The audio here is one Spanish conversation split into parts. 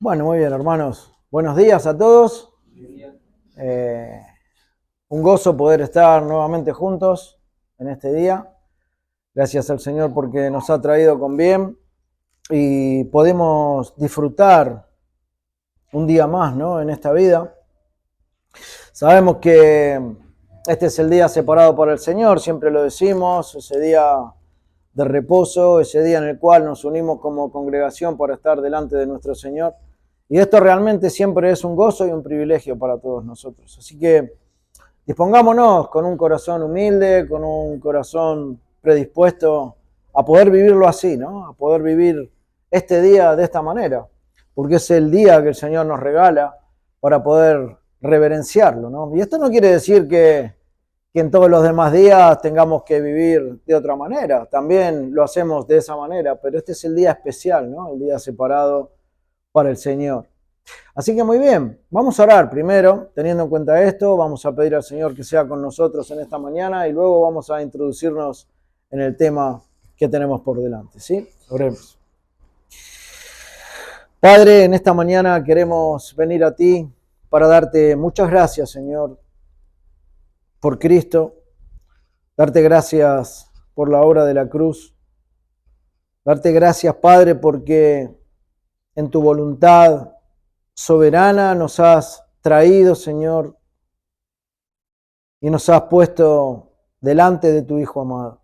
Bueno, muy bien, hermanos. Buenos días a todos. Un gozo poder estar nuevamente juntos en este día. Gracias al Señor porque nos ha traído con bien y podemos disfrutar un día más, ¿no? En esta vida. Sabemos que este es el día separado para el Señor, siempre lo decimos, ese día de reposo, ese día en el cual nos unimos como congregación para estar delante de nuestro Señor. Y esto realmente siempre es un gozo y un privilegio para todos nosotros. Así que dispongámonos con un corazón humilde, con un corazón predispuesto a poder vivirlo así, ¿no? A poder vivir este día de esta manera, porque es el día que el Señor nos regala para poder reverenciarlo, ¿no? Y esto no quiere decir que en todos los demás días tengamos que vivir de otra manera. También lo hacemos de esa manera, pero este es el día especial, ¿no? El día separado para el Señor. Así que muy bien, vamos a orar primero, teniendo en cuenta esto, vamos a pedir al Señor que sea con nosotros en esta mañana y luego vamos a introducirnos en el tema que tenemos por delante, ¿sí? Oremos. Padre, en esta mañana queremos venir a ti para darte muchas gracias, Señor, por Cristo, darte gracias por la obra de la cruz, darte gracias, Padre, porque en tu voluntad soberana nos has traído, Señor, y nos has puesto delante de tu Hijo amado.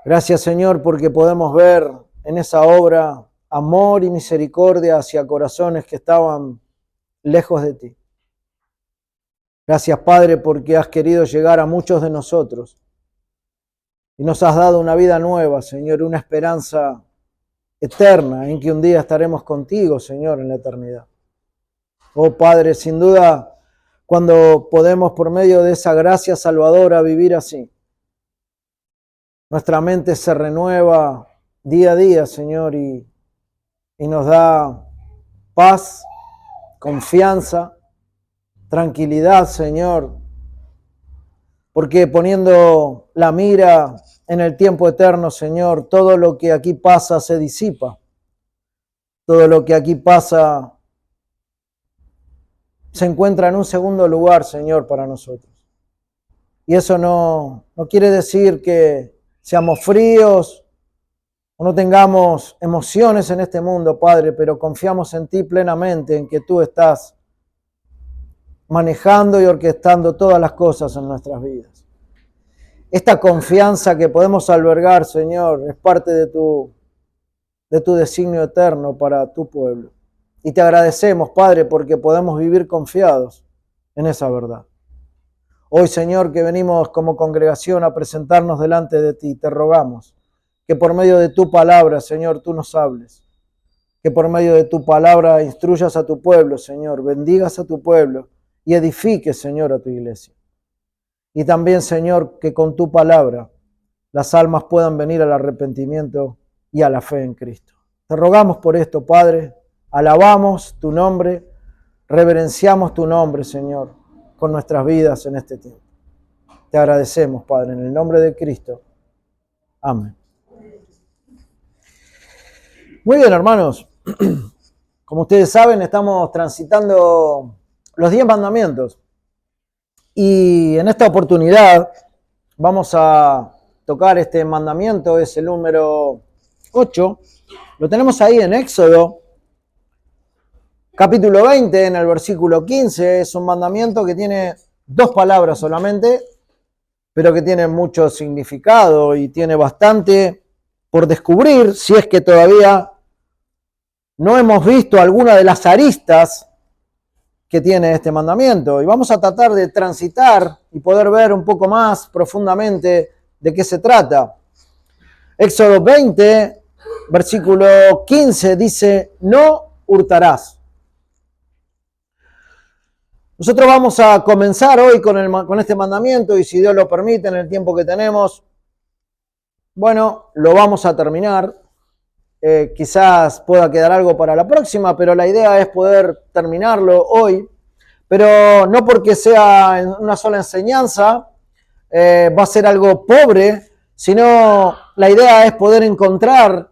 Gracias, Señor, porque podemos ver en esa obra amor y misericordia hacia corazones que estaban lejos de ti. Gracias, Padre, porque has querido llegar a muchos de nosotros y nos has dado una vida nueva, Señor, una esperanza eterna en que un día estaremos contigo, Señor, en la eternidad. Oh Padre, sin duda, cuando podemos por medio de esa gracia salvadora vivir así, nuestra mente se renueva día a día, Señor, y nos da paz, confianza, tranquilidad, Señor, porque poniendo la mira en el tiempo eterno, Señor, todo lo que aquí pasa se disipa. Todo lo que aquí pasa se encuentra en un segundo lugar, Señor, para nosotros. Y eso no quiere decir que seamos fríos o no tengamos emociones en este mundo, Padre, pero confiamos en ti plenamente, en que tú estás manejando y orquestando todas las cosas en nuestras vidas. Esta confianza que podemos albergar, Señor, es parte de tu designio eterno para tu pueblo. Y te agradecemos, Padre, porque podemos vivir confiados en esa verdad. Hoy, Señor, que venimos como congregación a presentarnos delante de ti, te rogamos que por medio de tu palabra, Señor, tú nos hables. Que por medio de tu palabra instruyas a tu pueblo, Señor, bendigas a tu pueblo y edifiques, Señor, a tu iglesia. Y también, Señor, que con tu palabra las almas puedan venir al arrepentimiento y a la fe en Cristo. Te rogamos por esto, Padre. Alabamos tu nombre, reverenciamos tu nombre, Señor, con nuestras vidas en este tiempo. Te agradecemos, Padre, en el nombre de Cristo. Amén. Muy bien, hermanos. Como ustedes saben, estamos transitando los 10 mandamientos. Y en esta oportunidad vamos a tocar este mandamiento, es el número 8. Lo tenemos ahí en Éxodo, capítulo 20, en el versículo 15. Es un mandamiento que tiene 2 palabras solamente, pero que tiene mucho significado y tiene bastante por descubrir, si es que todavía no hemos visto alguna de las aristas que tiene este mandamiento. Y vamos a tratar de transitar y poder ver un poco más profundamente de qué se trata. Éxodo 20, versículo 15 dice: no hurtarás. Nosotros vamos a comenzar hoy con este mandamiento y si Dios lo permite en el tiempo que tenemos, bueno, lo vamos a terminar. Quizás pueda quedar algo para la próxima, pero la idea es poder terminarlo hoy. Pero no porque sea una sola enseñanza, va a ser algo pobre, sino la idea es poder encontrar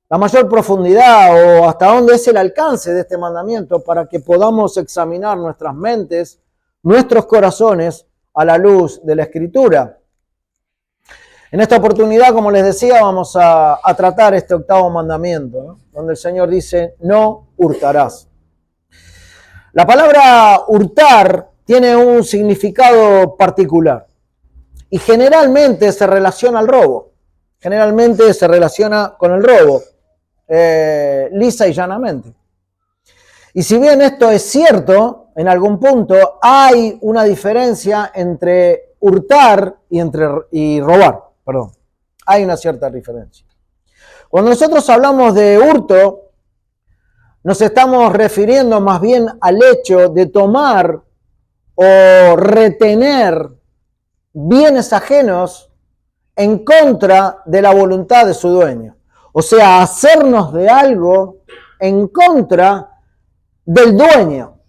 la mayor profundidad o hasta dónde es el alcance de este mandamiento para que podamos examinar nuestras mentes, nuestros corazones a la luz de la Escritura. En esta oportunidad, como les decía, vamos a tratar este octavo mandamiento, ¿no? Donde el Señor dice, no hurtarás. La palabra hurtar tiene un significado particular y generalmente se relaciona al robo. Generalmente se relaciona con el robo, lisa y llanamente. Y si bien esto es cierto, en algún punto hay una diferencia entre hurtar y robar. Perdón, hay una cierta diferencia. Cuando nosotros hablamos de hurto, nos estamos refiriendo más bien al hecho de tomar o retener bienes ajenos en contra de la voluntad de su dueño. O sea, hacernos de algo en contra del dueño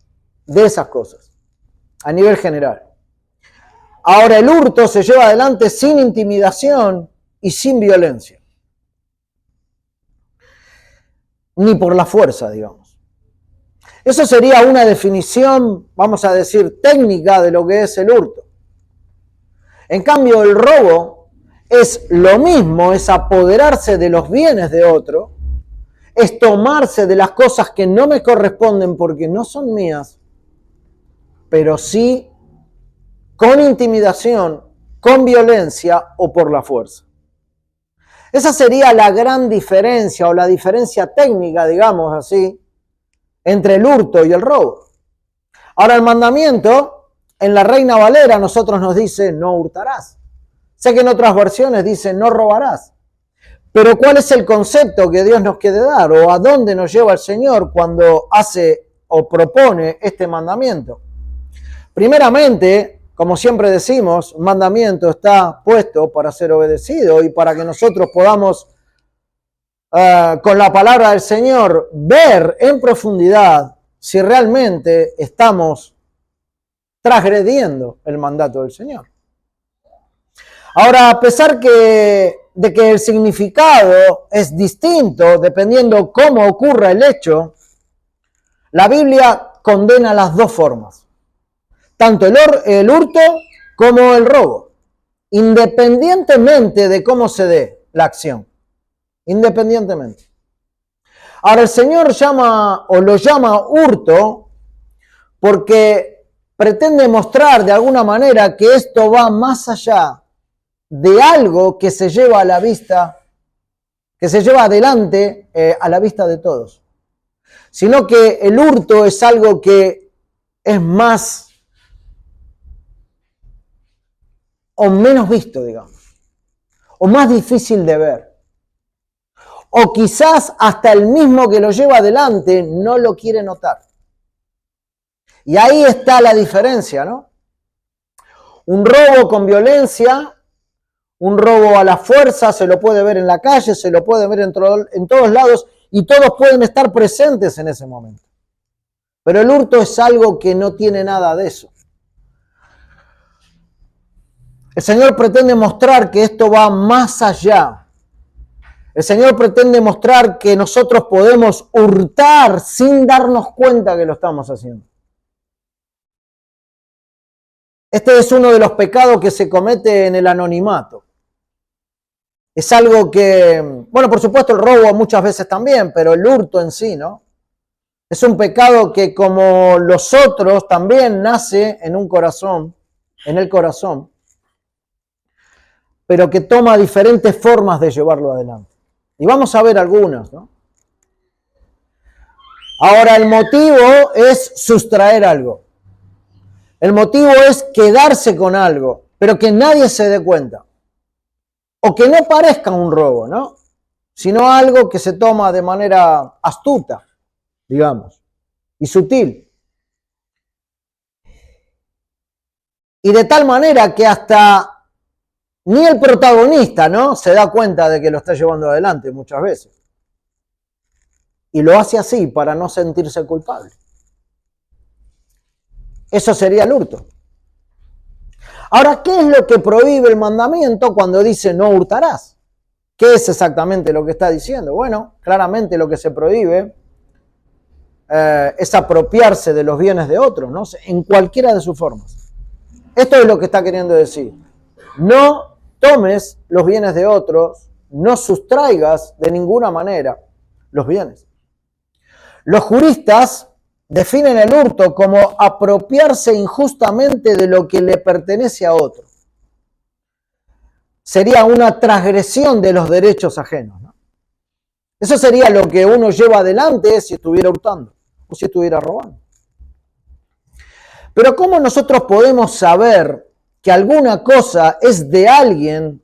de esas cosas, a nivel general. Ahora, el hurto se lleva adelante sin intimidación y sin violencia. Ni por la fuerza, digamos. Eso sería una definición, vamos a decir, técnica de lo que es el hurto. En cambio, el robo es lo mismo, es apoderarse de los bienes de otro, es tomarse de las cosas que no me corresponden porque no son mías, pero sí con intimidación, con violencia o por la fuerza. Esa sería la gran diferencia o la diferencia técnica, digamos así, entre el hurto y el robo. Ahora el mandamiento, en la Reina Valera, nosotros nos dice no hurtarás. Sé que en otras versiones dice no robarás. Pero ¿cuál es el concepto que Dios nos quiere dar? ¿O a dónde nos lleva el Señor cuando hace o propone este mandamiento? Primeramente, como siempre decimos, un mandamiento está puesto para ser obedecido y para que nosotros podamos, con la palabra del Señor, ver en profundidad si realmente estamos transgrediendo el mandato del Señor. Ahora, a pesar de que el significado es distinto dependiendo cómo ocurra el hecho, la Biblia condena las dos formas. Tanto el hurto como el robo, independientemente de cómo se dé la acción, independientemente. Ahora el Señor lo llama hurto porque pretende mostrar de alguna manera que esto va más allá de algo que se lleva a la vista, que se lleva adelante a la vista de todos, sino que el hurto es algo que es más o menos visto, digamos, o más difícil de ver, o quizás hasta el mismo que lo lleva adelante no lo quiere notar. Y ahí está la diferencia, ¿no? Un robo con violencia, un robo a la fuerza, se lo puede ver en la calle, se lo puede ver en todos lados y todos pueden estar presentes en ese momento. Pero el hurto es algo que no tiene nada de eso. El Señor pretende mostrar que esto va más allá. El Señor pretende mostrar que nosotros podemos hurtar sin darnos cuenta que lo estamos haciendo. Este es uno de los pecados que se comete en el anonimato. Es algo que, bueno, por supuesto el robo muchas veces también, pero el hurto en sí, ¿no? Es un pecado que como los otros también nace en el corazón, pero que toma diferentes formas de llevarlo adelante. Y vamos a ver algunas, ¿no? Ahora, el motivo es sustraer algo. El motivo es quedarse con algo, pero que nadie se dé cuenta. O que no parezca un robo, ¿no? Sino algo que se toma de manera astuta, digamos, y sutil. Y de tal manera que hasta ni el protagonista, ¿no?, se da cuenta de que lo está llevando adelante muchas veces. Y lo hace así para no sentirse culpable. Eso sería el hurto. Ahora, ¿qué es lo que prohíbe el mandamiento cuando dice no hurtarás? ¿Qué es exactamente lo que está diciendo? Bueno, claramente lo que se prohíbe es apropiarse de los bienes de otros, ¿no? En cualquiera de sus formas. Esto es lo que está queriendo decir. No tomes los bienes de otros, no sustraigas de ninguna manera los bienes. Los juristas definen el hurto como apropiarse injustamente de lo que le pertenece a otro. Sería una transgresión de los derechos ajenos, ¿no? Eso sería lo que uno lleva adelante si estuviera hurtando o si estuviera robando. Pero ¿cómo nosotros podemos saber que alguna cosa es de alguien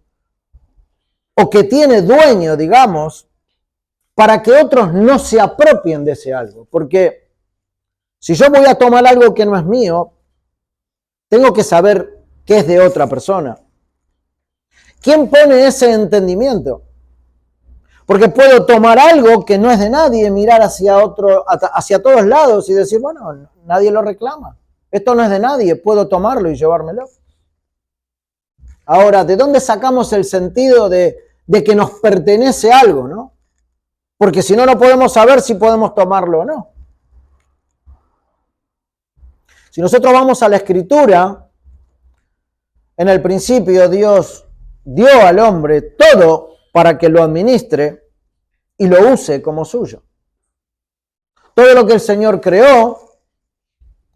o que tiene dueño, digamos, para que otros no se apropien de ese algo? Porque si yo voy a tomar algo que no es mío, tengo que saber que es de otra persona. ¿Quién pone ese entendimiento? Porque puedo tomar algo que no es de nadie, mirar hacia todos lados y decir, bueno, nadie lo reclama. Esto no es de nadie, puedo tomarlo y llevármelo. Ahora, ¿de dónde sacamos el sentido de que nos pertenece algo, no? Porque si no, no podemos saber si podemos tomarlo o no. Si nosotros vamos a la Escritura, en el principio Dios dio al hombre todo para que lo administre y lo use como suyo. Todo lo que el Señor creó,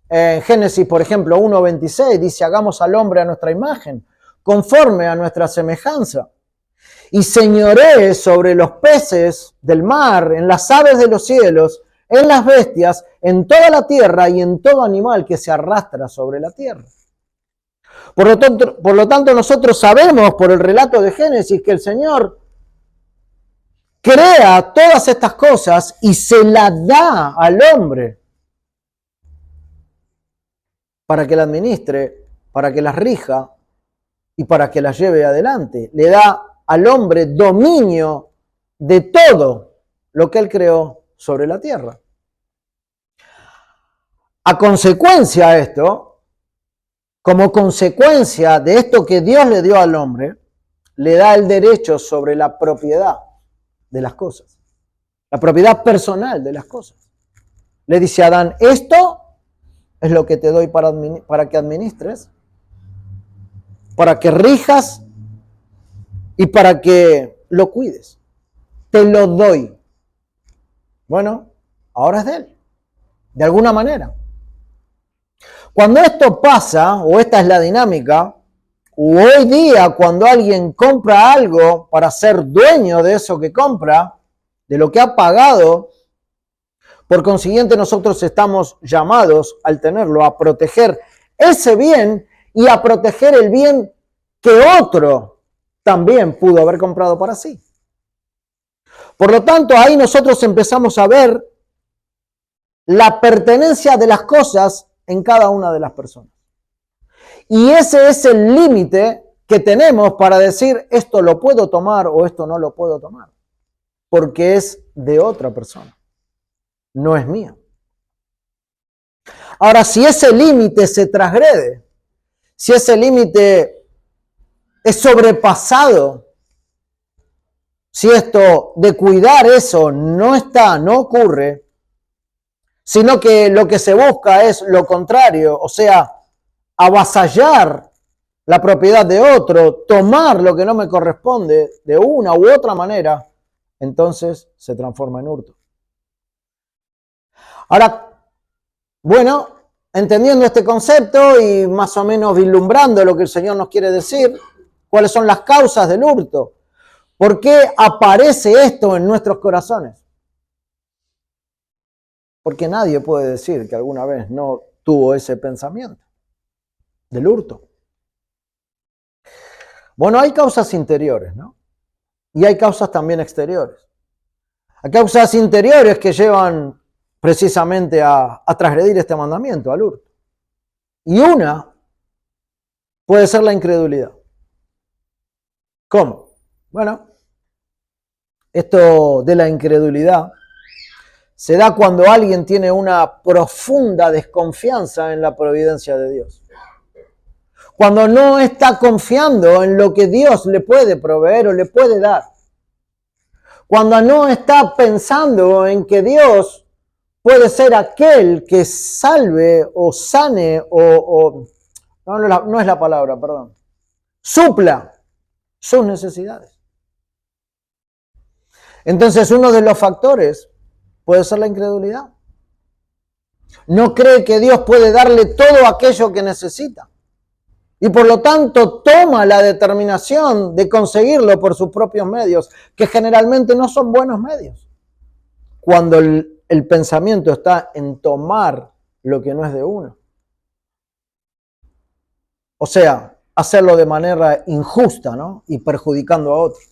en Génesis, por ejemplo, 1:26, dice, hagamos al hombre a nuestra imagen, conforme a nuestra semejanza, y señoree sobre los peces del mar, en las aves de los cielos, en las bestias, en toda la tierra y en todo animal que se arrastra sobre la tierra. Por lo tanto, nosotros sabemos por el relato de Génesis que el Señor crea todas estas cosas y se las da al hombre para que las administre, para que las rija y para que las lleve adelante. Le da al hombre dominio de todo lo que él creó sobre la tierra. A consecuencia de esto, como consecuencia de esto que Dios le dio al hombre, le da el derecho sobre la propiedad de las cosas, la propiedad personal de las cosas. Le dice a Adán, esto es lo que te doy para que administres, para que rijas y para que lo cuides. Te lo doy. Bueno, ahora es de él, de alguna manera. Cuando esto pasa, o esta es la dinámica, o hoy día cuando alguien compra algo para ser dueño de eso que compra, de lo que ha pagado, por consiguiente nosotros estamos llamados al tenerlo, a proteger ese bien y a proteger el bien que otro también pudo haber comprado para sí. Por lo tanto, ahí nosotros empezamos a ver la pertenencia de las cosas en cada una de las personas. Y ese es el límite que tenemos para decir esto lo puedo tomar o esto no lo puedo tomar. Porque es de otra persona, no es mío. Ahora, si ese límite se transgrede, si ese límite es sobrepasado, si esto de cuidar eso no ocurre, sino que lo que se busca es lo contrario, o sea, avasallar la propiedad de otro, tomar lo que no me corresponde de una u otra manera, entonces se transforma en hurto. Ahora, bueno, entendiendo este concepto y más o menos vislumbrando lo que el Señor nos quiere decir, cuáles son las causas del hurto, ¿por qué aparece esto en nuestros corazones? Porque nadie puede decir que alguna vez no tuvo ese pensamiento del hurto. Bueno, hay causas interiores, ¿no? Y hay causas también exteriores. Hay causas interiores que llevan precisamente a transgredir este mandamiento, al hurto. Y una puede ser la incredulidad. ¿Cómo? Bueno, esto de la incredulidad se da cuando alguien tiene una profunda desconfianza en la providencia de Dios. Cuando no está confiando en lo que Dios le puede proveer o le puede dar. cuando no está pensando en que Dios puede ser aquel que salve o sane no es la palabra, perdón, supla sus necesidades. Entonces, uno de los factores puede ser la incredulidad. No cree que Dios puede darle todo aquello que necesita. Y por lo tanto toma la determinación de conseguirlo por sus propios medios, que generalmente no son buenos medios. Cuando el pensamiento está en tomar lo que no es de uno. O sea, hacerlo de manera injusta, ¿no? Y perjudicando a otros.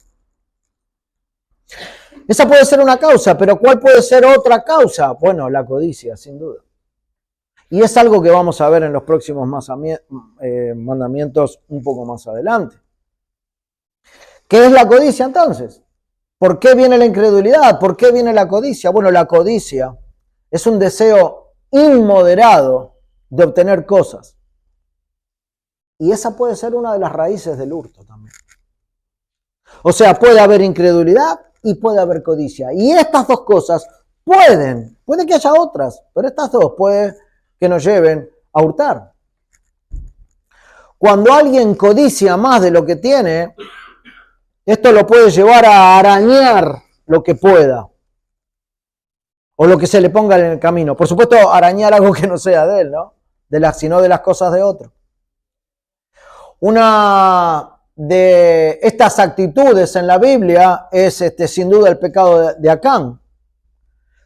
Esa puede ser una causa, pero ¿cuál puede ser otra causa? Bueno, la codicia, sin duda. Y es algo que vamos a ver en los próximos mandamientos un poco más adelante. ¿Qué es la codicia entonces? ¿Por qué viene la incredulidad? ¿Por qué viene la codicia? Bueno, la codicia es un deseo inmoderado de obtener cosas. Y esa puede ser una de las raíces del hurto también. O sea, puede haber incredulidad y puede haber codicia. Y estas dos cosas puede que haya otras, pero estas dos puede que nos lleven a hurtar. Cuando alguien codicia más de lo que tiene, esto lo puede llevar a arañar lo que pueda o lo que se le ponga en el camino. Por supuesto, arañar algo que no sea de él, ¿no? Sino de las cosas de otro. Una de estas actitudes en la Biblia es sin duda el pecado de Acán,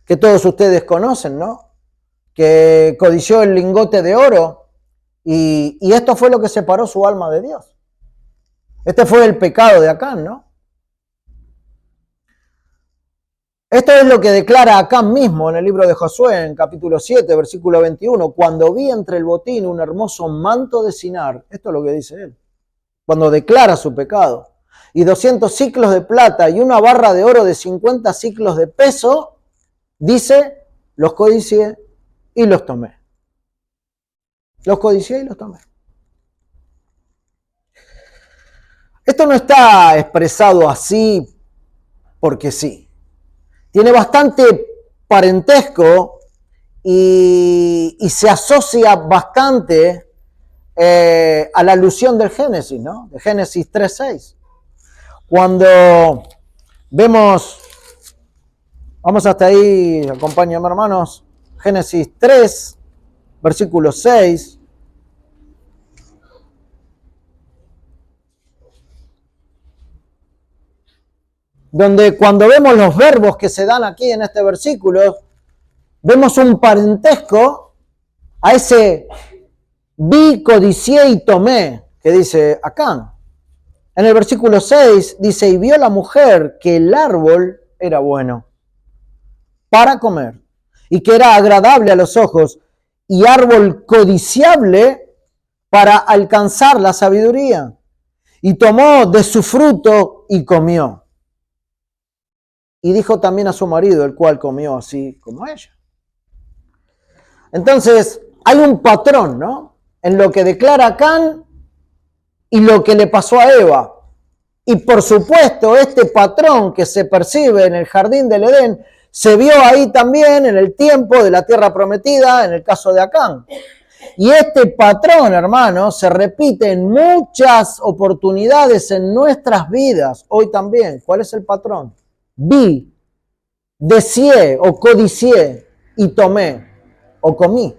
que todos ustedes conocen, ¿no? Que codició el lingote de oro y esto fue lo que separó su alma de Dios. Este fue el pecado de Acán, ¿no? Esto es lo que declara Acán mismo en el libro de Josué, en capítulo 7, versículo 21. Cuando vi entre el botín un hermoso manto de Sinar, esto es lo que dice él, cuando declara su pecado, y 200 siclos de plata y una barra de oro de 50 siclos de peso, dice, los codicié y los tomé. Los codicié y los tomé. Esto no está expresado así porque sí. Tiene bastante parentesco y se asocia bastante a la alusión del Génesis, ¿no? De Génesis 3:6. Cuando vemos, vamos hasta ahí, acompáñenme hermanos, Génesis 3, versículo 6. Donde cuando vemos los verbos que se dan aquí en este versículo, vemos un parentesco a ese vi, codicié y tomé, que dice Acán. En el versículo 6 dice, y vio la mujer que el árbol era bueno para comer, y que era agradable a los ojos, y árbol codiciable para alcanzar la sabiduría. Y tomó de su fruto y comió. Y dijo también a su marido, el cual comió así como ella. Entonces, hay un patrón, ¿no? En lo que declara Acán y lo que le pasó a Eva. Y por supuesto, este patrón que se percibe en el jardín del Edén, se vio ahí también en el tiempo de la tierra prometida, en el caso de Acán. Y este patrón, hermanos, se repite en muchas oportunidades en nuestras vidas, hoy también. ¿Cuál es el patrón? Vi, deseé o codicié y tomé o comí.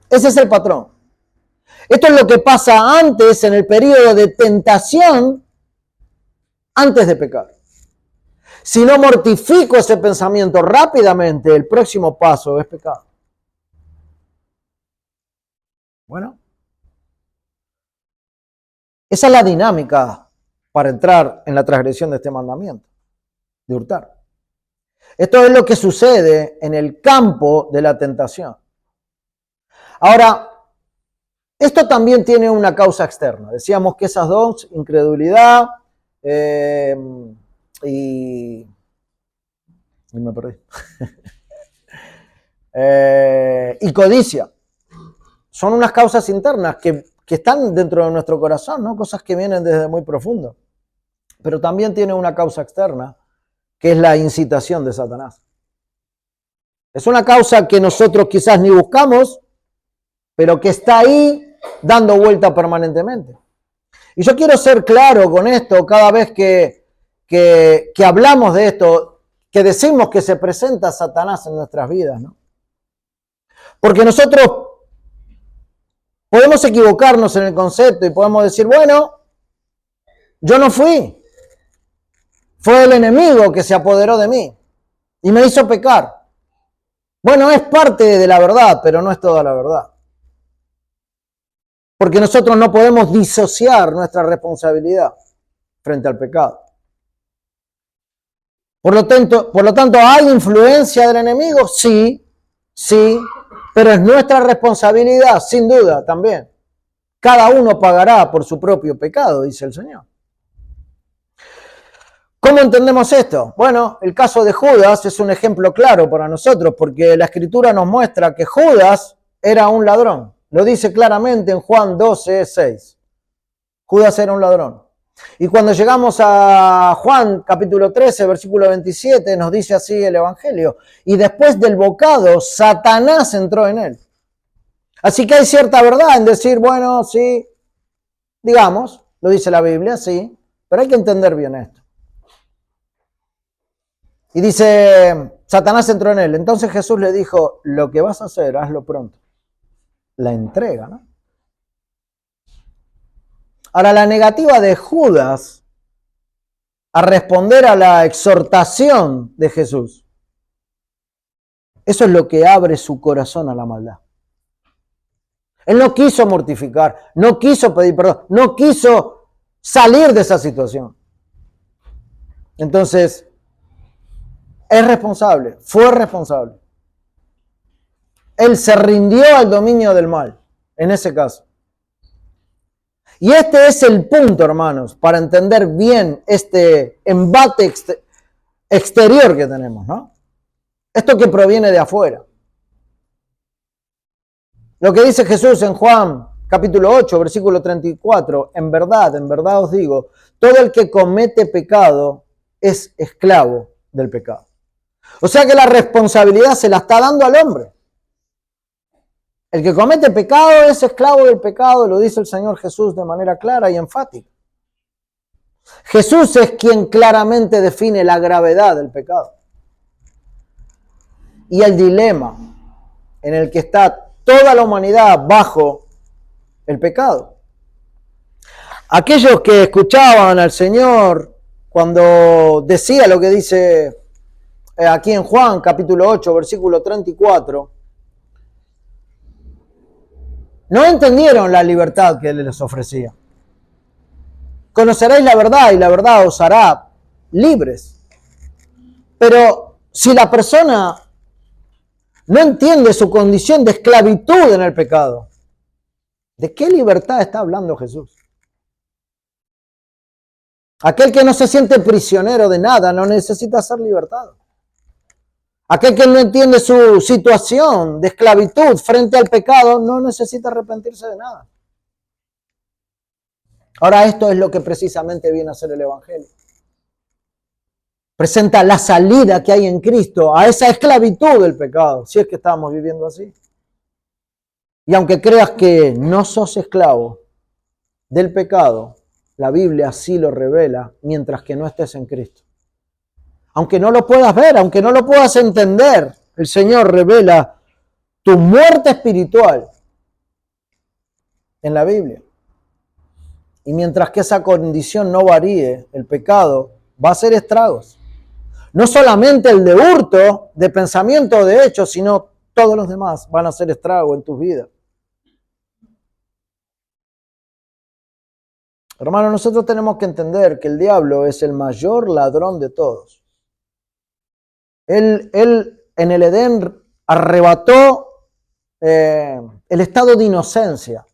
Ese es el patrón. Esto es lo que pasa antes en el periodo de tentación, antes de pecar. Si no mortifico ese pensamiento rápidamente, el próximo paso es pecado. Bueno, esa es la dinámica para entrar en la transgresión de este mandamiento, de hurtar. Esto es lo que sucede en el campo de la tentación. Ahora, esto también tiene una causa externa. Decíamos que esas dos, incredulidad y me perdí. Y codicia. Son unas causas internas que están dentro de nuestro corazón, ¿no? Cosas que vienen desde muy profundo. pero también tiene una causa externa, que es la incitación de Satanás. Es una causa que nosotros quizás ni buscamos, pero que está ahí dando vuelta permanentemente. Y yo quiero ser claro con esto cada vez que hablamos de esto, que decimos que se presenta Satanás en nuestras vidas, ¿no? Porque nosotros podemos equivocarnos en el concepto y podemos decir, bueno, yo no fui. Fue el enemigo que se apoderó de mí y me hizo pecar. Bueno, es parte de la verdad, pero no es toda la verdad. Porque nosotros no podemos disociar nuestra responsabilidad frente al pecado. Por lo tanto, ¿hay influencia del enemigo? Sí, pero es nuestra responsabilidad, sin duda, también. Cada uno pagará por su propio pecado, dice el Señor. ¿Cómo entendemos esto? Bueno, el caso de Judas es un ejemplo claro para nosotros, porque la Escritura nos muestra que Judas era un ladrón. Lo dice claramente en Juan 12:6. Judas era un ladrón. Y cuando llegamos a Juan capítulo 13, versículo 27, nos dice así el Evangelio. Y después del bocado, Satanás entró en él. Así que hay cierta verdad en decir, bueno, sí, digamos, lo dice la Biblia, sí, pero hay que entender bien esto. Y dice, Satanás entró en él. Entonces Jesús le dijo, lo que vas a hacer, hazlo pronto. La entrega, ¿no? Ahora, la negativa de Judas a responder a la exhortación de Jesús, eso es lo que abre su corazón a la maldad. Él no quiso mortificar, no quiso pedir perdón, no quiso salir de esa situación. Entonces, es responsable, fue responsable. Él se rindió al dominio del mal, en ese caso. Y este es el punto, hermanos, para entender bien este embate exterior que tenemos, ¿no? Esto que proviene de afuera. Lo que dice Jesús en Juan capítulo 8, versículo 34, en verdad os digo, todo el que comete pecado es esclavo del pecado. O sea que la responsabilidad se la está dando al hombre. El que comete pecado es esclavo del pecado, lo dice el Señor Jesús de manera clara y enfática. Jesús es quien claramente define la gravedad del pecado. Y el dilema en el que está toda la humanidad bajo el pecado. Aquellos que escuchaban al Señor cuando decía lo que dice aquí en Juan capítulo 8, versículo 34, no entendieron la libertad que Él les ofrecía. Conoceréis la verdad y la verdad os hará libres. Pero si la persona no entiende su condición de esclavitud en el pecado, ¿de qué libertad está hablando Jesús? Aquel que no se siente prisionero de nada no necesita ser libertado. Aquel que no entiende su situación de esclavitud frente al pecado no necesita arrepentirse de nada. Ahora, esto es lo que precisamente viene a ser el Evangelio. Presenta la salida que hay en Cristo a esa esclavitud del pecado, si es que estamos viviendo así. Y aunque creas que no sos esclavo del pecado, la Biblia sí lo revela mientras que no estés en Cristo. Aunque no lo puedas ver, aunque no lo puedas entender, el Señor revela tu muerte espiritual en la Biblia. Y mientras que esa condición no varíe, el pecado va a hacer estragos. No solamente el de hurto, de pensamiento o de hecho, sino todos los demás van a hacer estragos en tus vidas. Hermanos, nosotros tenemos que entender que el diablo es el mayor ladrón de todos. Él en el Edén arrebató el estado de inocencia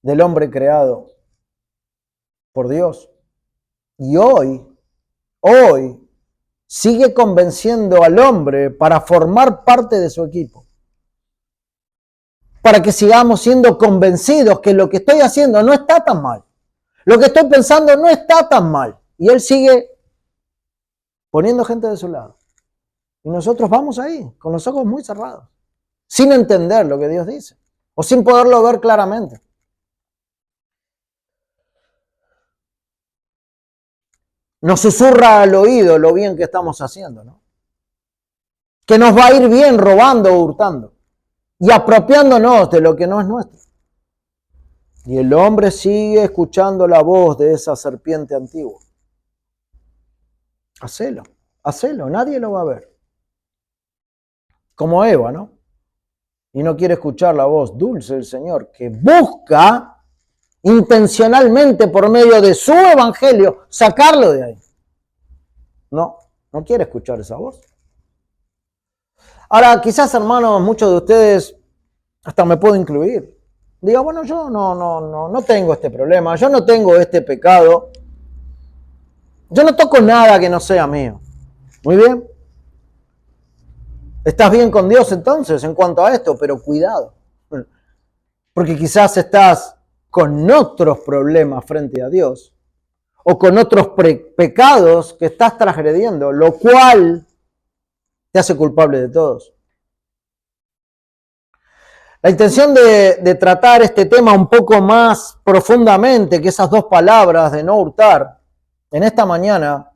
del hombre creado por Dios. Y hoy sigue convenciendo al hombre para formar parte de su equipo. Para que sigamos siendo convencidos que lo que estoy haciendo no está tan mal. Lo que estoy pensando no está tan mal. Y Él sigue poniendo gente de su lado. Y nosotros vamos ahí, con los ojos muy cerrados, sin entender lo que Dios dice, o sin poderlo ver claramente. Nos susurra al oído lo bien que estamos haciendo, ¿no? Que nos va a ir bien robando o hurtando y apropiándonos de lo que no es nuestro. Y el hombre sigue escuchando la voz de esa serpiente antigua. Hacelo, nadie lo va a ver. Como Eva, ¿no? Y no quiere escuchar la voz dulce del Señor, que busca intencionalmente por medio de su evangelio sacarlo de ahí. No quiere escuchar esa voz. Ahora, quizás, hermanos, muchos de ustedes, hasta me puedo incluir, diga, bueno, yo no tengo este problema, yo no tengo este pecado, yo no toco nada que no sea mío. Muy bien. ¿Estás bien con Dios entonces en cuanto a esto? Pero cuidado, porque quizás estás con otros problemas frente a Dios o con otros pecados que estás transgrediendo, lo cual te hace culpable de todos. La intención de tratar este tema un poco más profundamente que esas dos palabras de no hurtar en esta mañana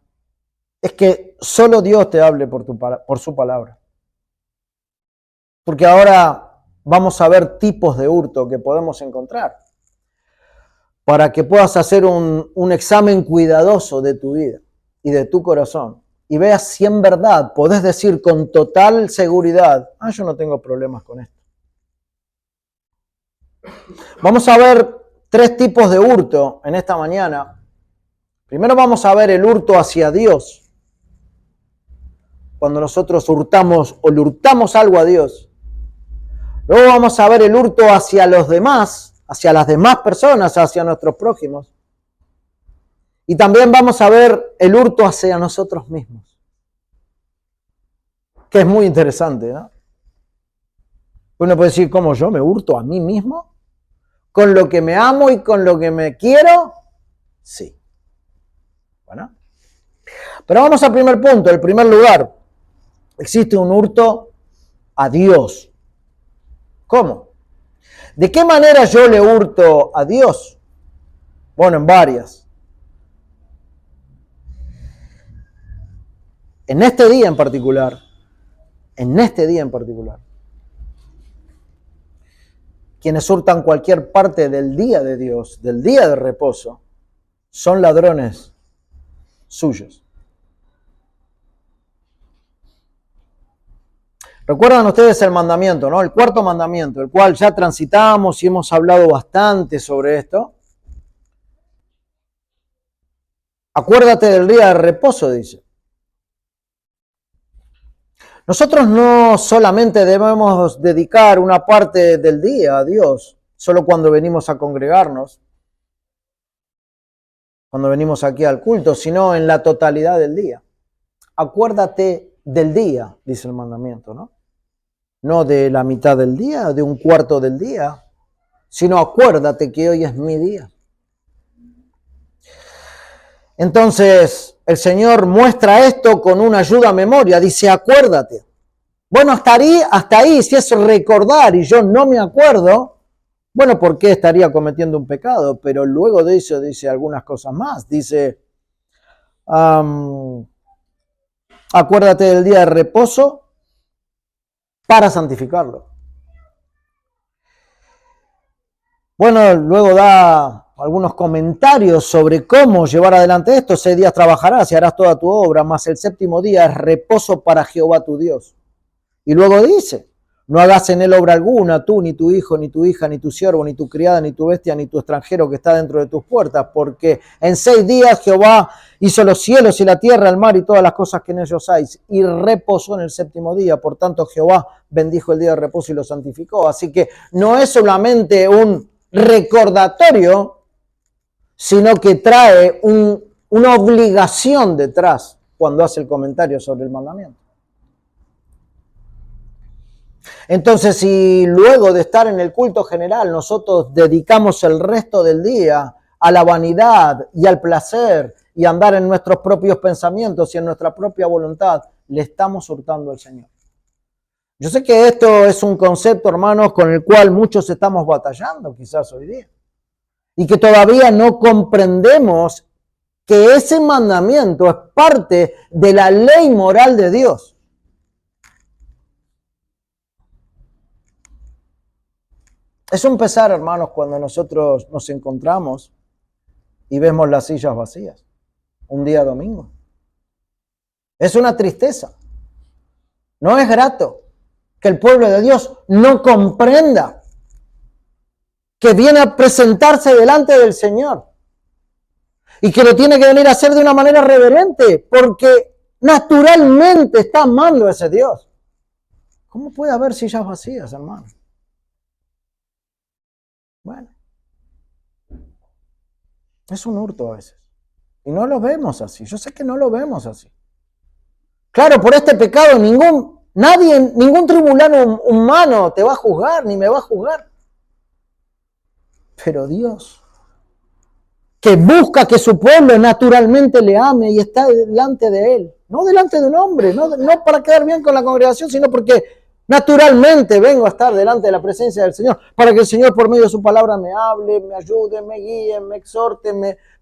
es que solo Dios te hable por su palabra. Porque ahora vamos a ver tipos de hurto que podemos encontrar para que puedas hacer un examen cuidadoso de tu vida y de tu corazón y veas si en verdad podés decir con total seguridad, yo no tengo problemas con esto. Vamos a ver 3 tipos de hurto en esta mañana. Primero vamos a ver el hurto hacia Dios. Cuando nosotros hurtamos o le hurtamos algo a Dios. Luego vamos a ver el hurto hacia los demás, hacia las demás personas, hacia nuestros prójimos. Y también vamos a ver el hurto hacia nosotros mismos. Que es muy interesante, ¿no? Uno puede decir, ¿cómo yo me hurto a mí mismo? ¿Con lo que me amo y con lo que me quiero? Sí. Bueno. Pero vamos al primer punto, el primer lugar. Existe un hurto a Dios. ¿Cómo? ¿De qué manera yo le hurto a Dios? Bueno, en varias. En este día en particular, quienes hurtan cualquier parte del día de Dios, del día de reposo, son ladrones suyos. Recuerdan ustedes el mandamiento, ¿no? El 4º mandamiento, el cual ya transitamos y hemos hablado bastante sobre esto. Acuérdate del día de reposo, dice. Nosotros no solamente debemos dedicar una parte del día a Dios, solo cuando venimos a congregarnos, cuando venimos aquí al culto, sino en la totalidad del día. Acuérdate del día, dice el mandamiento, ¿no? No de la mitad del día, de un cuarto del día, sino acuérdate que hoy es mi día. Entonces, el Señor muestra esto con una ayuda a memoria, dice, acuérdate. Bueno, hasta ahí, si es recordar y yo no me acuerdo, bueno, ¿por qué estaría cometiendo un pecado? Pero luego de eso dice algunas cosas más. Dice, acuérdate del día de reposo para santificarlo. Bueno, luego da algunos comentarios sobre cómo llevar adelante esto. 6 días trabajarás y harás toda tu obra, mas el 7º día es reposo para Jehová tu Dios. Y luego dice, no hagas en él obra alguna, tú, ni tu hijo, ni tu hija, ni tu siervo, ni tu criada, ni tu bestia, ni tu extranjero que está dentro de tus puertas, porque en 6 días Jehová hizo los cielos y la tierra, el mar y todas las cosas que en ellos hay, y reposó en el 7º día. Por tanto, Jehová bendijo el día de reposo y lo santificó. Así que no es solamente un recordatorio, sino que trae una obligación detrás cuando hace el comentario sobre el mandamiento. Entonces, si luego de estar en el culto general nosotros dedicamos el resto del día a la vanidad y al placer y andar en nuestros propios pensamientos y en nuestra propia voluntad, le estamos hurtando al Señor. Yo sé que esto es un concepto, hermanos, con el cual muchos estamos batallando quizás hoy día. Y que todavía no comprendemos que ese mandamiento es parte de la ley moral de Dios. Es un pesar, hermanos, cuando nosotros nos encontramos y vemos las sillas vacías un día domingo. Es una tristeza. No es grato que el pueblo de Dios no comprenda que viene a presentarse delante del Señor y que lo tiene que venir a hacer de una manera reverente porque naturalmente está amando a ese Dios. ¿Cómo puede haber sillas vacías, hermano? Bueno, es un hurto a veces. Y no lo vemos así. Yo sé que no lo vemos así. Claro, por este pecado ningún tribunal humano te va a juzgar, ni me va a juzgar. Pero Dios, que busca que su pueblo naturalmente le ame y está delante de Él. No delante de un hombre, no para quedar bien con la congregación, sino porque naturalmente vengo a estar delante de la presencia del Señor, para que el Señor por medio de su palabra me hable, me ayude, me guíe, me exhorte,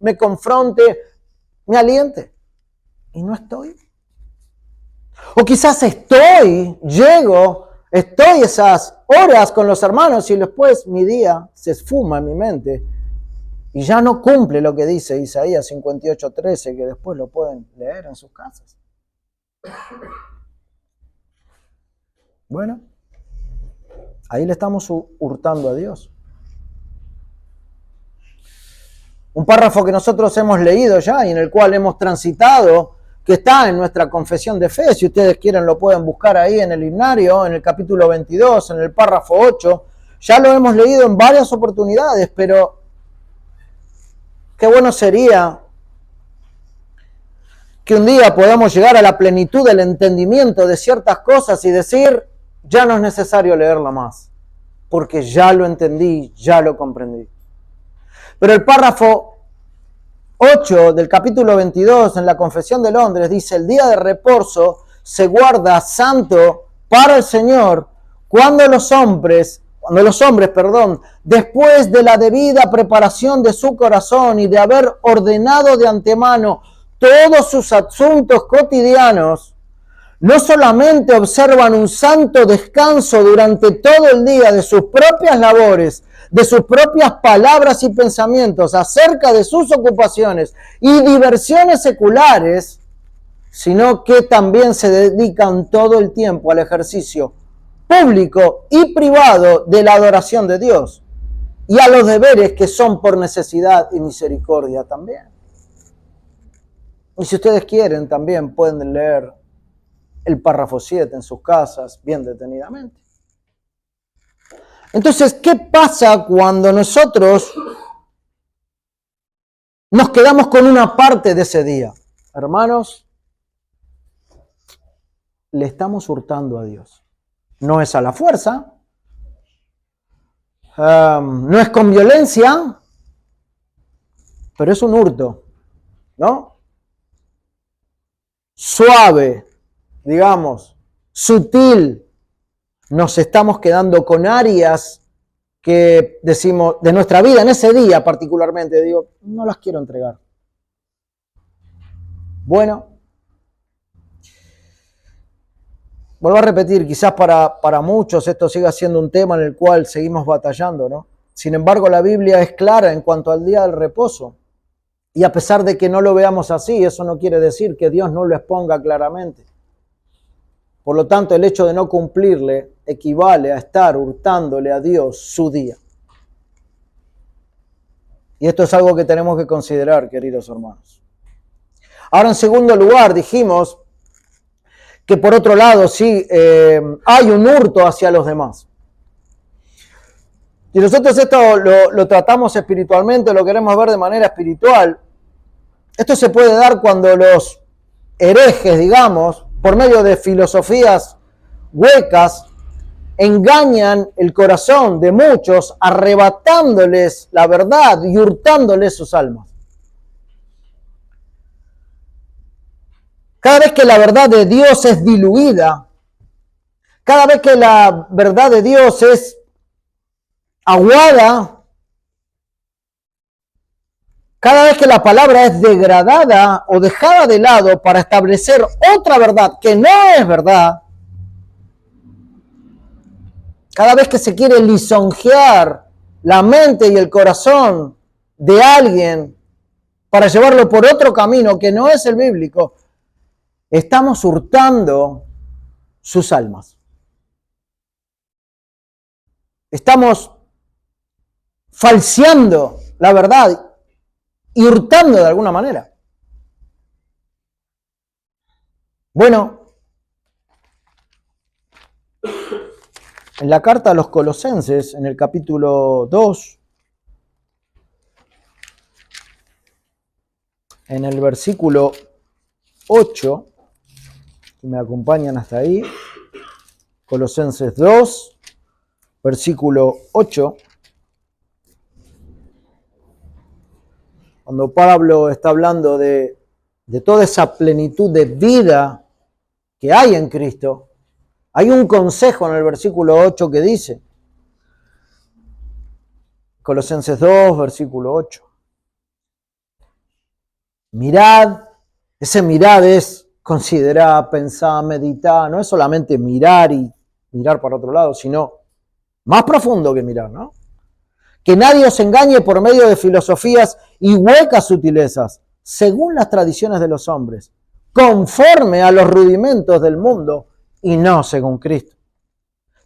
me confronte, me aliente. Y no estoy. O quizás estoy esas horas con los hermanos y después mi día se esfuma en mi mente y ya no cumple lo que dice Isaías 58:13, que después lo pueden leer en sus casas. Bueno, ahí le estamos hurtando a Dios. Un párrafo que nosotros hemos leído ya y en el cual hemos transitado, que está en nuestra confesión de fe. Si ustedes quieren lo pueden buscar ahí en el himnario, en el capítulo 22, en el párrafo 8. Ya lo hemos leído en varias oportunidades, pero qué bueno sería que un día podamos llegar a la plenitud del entendimiento de ciertas cosas y decir, ya no es necesario leerla más, porque ya lo entendí, ya lo comprendí. Pero el párrafo 8 del capítulo 22 en la Confesión de Londres dice, el día de reposo se guarda santo para el Señor cuando los hombres, después de la debida preparación de su corazón y de haber ordenado de antemano todos sus asuntos cotidianos, no solamente observan un santo descanso durante todo el día de sus propias labores, de sus propias palabras y pensamientos acerca de sus ocupaciones y diversiones seculares, sino que también se dedican todo el tiempo al ejercicio público y privado de la adoración de Dios y a los deberes que son por necesidad y misericordia también. Y si ustedes quieren, también pueden leer el párrafo 7 en sus casas bien detenidamente. Entonces, ¿qué pasa cuando nosotros nos quedamos con una parte de ese día? Hermanos, le estamos hurtando a Dios. No es a la fuerza, no es con violencia, pero es un hurto, ¿no? Suave, digamos, sutil. Nos estamos quedando con áreas que decimos de nuestra vida, en ese día particularmente, digo, no las quiero entregar. Bueno, vuelvo a repetir, quizás para muchos esto siga siendo un tema en el cual seguimos batallando, ¿no? Sin embargo, la Biblia es clara en cuanto al día del reposo. Y a pesar de que no lo veamos así, eso no quiere decir que Dios no lo exponga claramente. Por lo tanto, el hecho de no cumplirle equivale a estar hurtándole a Dios su día. Y esto es algo que tenemos que considerar, queridos hermanos. Ahora, en segundo lugar, dijimos que por otro lado sí hay un hurto hacia los demás. Y nosotros esto lo tratamos espiritualmente, lo queremos ver de manera espiritual. Esto se puede dar cuando los herejes, digamos, por medio de filosofías huecas, engañan el corazón de muchos, arrebatándoles la verdad y hurtándoles sus almas. cada vez que la verdad de Dios es diluida, cada vez que la verdad de Dios es aguada, cada vez que la palabra es degradada o dejada de lado para establecer otra verdad que no es verdad, cada vez que se quiere lisonjear la mente y el corazón de alguien para llevarlo por otro camino que no es el bíblico, estamos hurtando sus almas. Estamos falseando la verdad y hurtando de alguna manera. Bueno, en la carta a los Colosenses, en el capítulo 2, en el versículo 8, si me acompañan hasta ahí, Colosenses 2, versículo 8, cuando Pablo está hablando de toda esa plenitud de vida que hay en Cristo, hay un consejo en el versículo 8 que dice, Colosenses 2, versículo 8, mirad, ese mirad es considerar, pensar, meditar, no es solamente mirar y mirar para otro lado, sino más profundo que mirar, ¿no? Que nadie os engañe por medio de filosofías y huecas sutilezas, según las tradiciones de los hombres, conforme a los rudimentos del mundo y no según Cristo.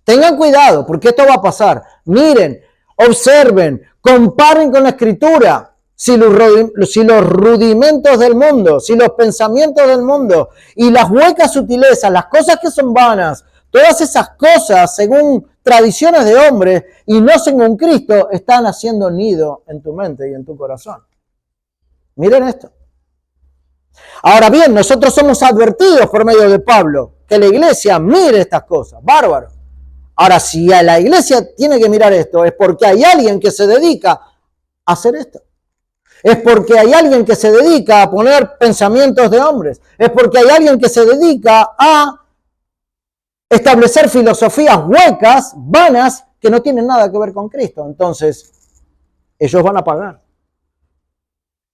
Tengan cuidado, porque esto va a pasar. Miren, observen, comparen con la Escritura. Si los rudimentos del mundo, si los pensamientos del mundo y las huecas sutilezas, las cosas que son vanas, todas esas cosas según tradiciones de hombres y no según Cristo, están haciendo nido en tu mente y en tu corazón. Miren esto. Ahora bien, nosotros somos advertidos por medio de Pablo que la iglesia mire estas cosas. Bárbaro. Ahora, si a la iglesia tiene que mirar esto, es porque hay alguien que se dedica a hacer esto. Es porque hay alguien que se dedica a poner pensamientos de hombres. Es porque hay alguien que se dedica a establecer filosofías huecas, vanas, que no tienen nada que ver con Cristo. Entonces, ellos van a pagar.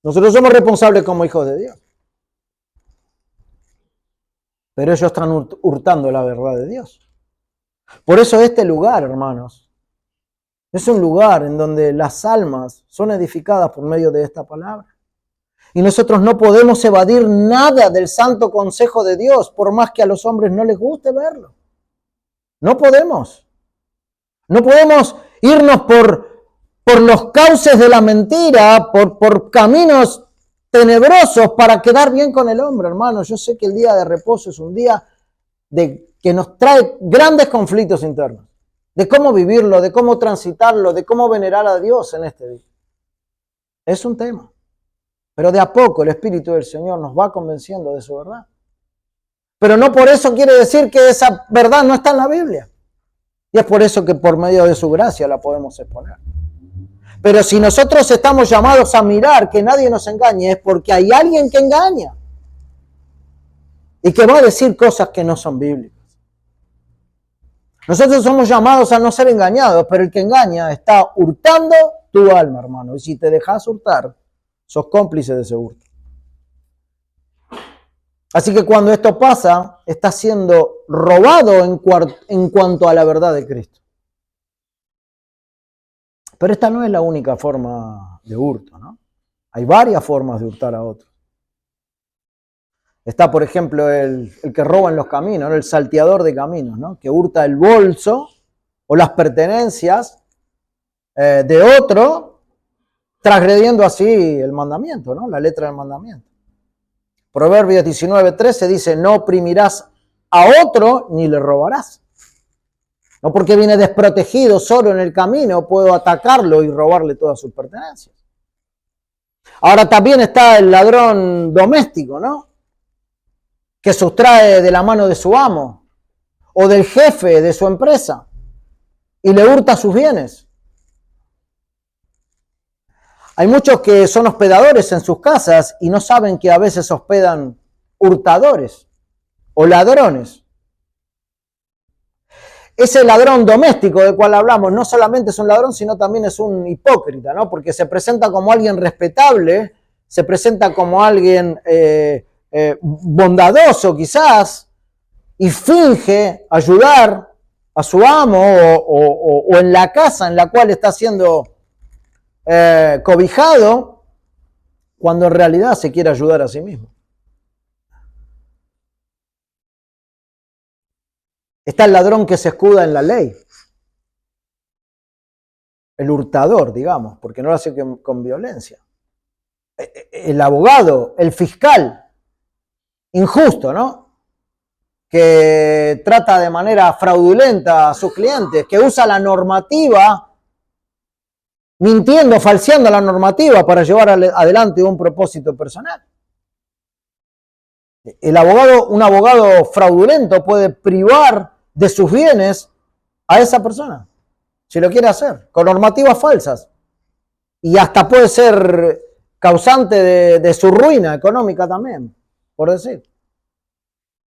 Nosotros somos responsables como hijos de Dios. Pero ellos están hurtando la verdad de Dios. Por eso este lugar, hermanos, es un lugar en donde las almas son edificadas por medio de esta palabra. Y nosotros no podemos evadir nada del santo consejo de Dios, por más que a los hombres no les guste verlo. No podemos. No podemos irnos por los cauces de la mentira, por caminos tenebrosos para quedar bien con el hombre, hermanos. Yo sé que el día de reposo es un día que nos trae grandes conflictos internos, de cómo vivirlo, de cómo transitarlo, de cómo venerar a Dios en este día. Es un tema. Pero de a poco el Espíritu del Señor nos va convenciendo de su verdad. Pero no por eso quiere decir que esa verdad no está en la Biblia. Y es por eso que por medio de su gracia la podemos exponer. Pero si nosotros estamos llamados a mirar que nadie nos engañe, es porque hay alguien que engaña. Y que va a decir cosas que no son bíblicas. Nosotros somos llamados a no ser engañados, pero el que engaña está hurtando tu alma, hermano. Y si te dejas hurtar, sos cómplice de ese hurto. Así que cuando esto pasa, está siendo robado en cuanto a la verdad de Cristo. Pero esta no es la única forma de hurto, ¿no? Hay varias formas de hurtar a otros. Está, por ejemplo, el que roba en los caminos, ¿no? El salteador de caminos, ¿no? Que hurta el bolso o las pertenencias de otro, transgrediendo así el mandamiento, ¿no? La letra del mandamiento. Proverbios 19:13 dice, no oprimirás a otro ni le robarás. No porque viene desprotegido solo en el camino, puedo atacarlo y robarle todas sus pertenencias. Ahora también está el ladrón doméstico, ¿no? Que sustrae de la mano de su amo o del jefe de su empresa y le hurta sus bienes. Hay muchos que son hospedadores en sus casas y no saben que a veces hospedan hurtadores o ladrones. Ese ladrón doméstico del cual hablamos no solamente es un ladrón, sino también es un hipócrita, ¿no? Porque se presenta como alguien respetable, se presenta como alguien bondadoso quizás, y finge ayudar a su amo o en la casa en la cual está siendo cobijado, cuando en realidad se quiere ayudar a sí mismo. Está el ladrón que se escuda en la ley, el hurtador, digamos, porque no lo hace con violencia. El abogado, el fiscal, injusto, ¿no? Que trata de manera fraudulenta a sus clientes, que usa la normativa, mintiendo, falseando la normativa para llevar adelante un propósito personal. Un abogado fraudulento puede privar de sus bienes a esa persona, si lo quiere hacer, con normativas falsas. Y hasta puede ser causante de su ruina económica también, por decir.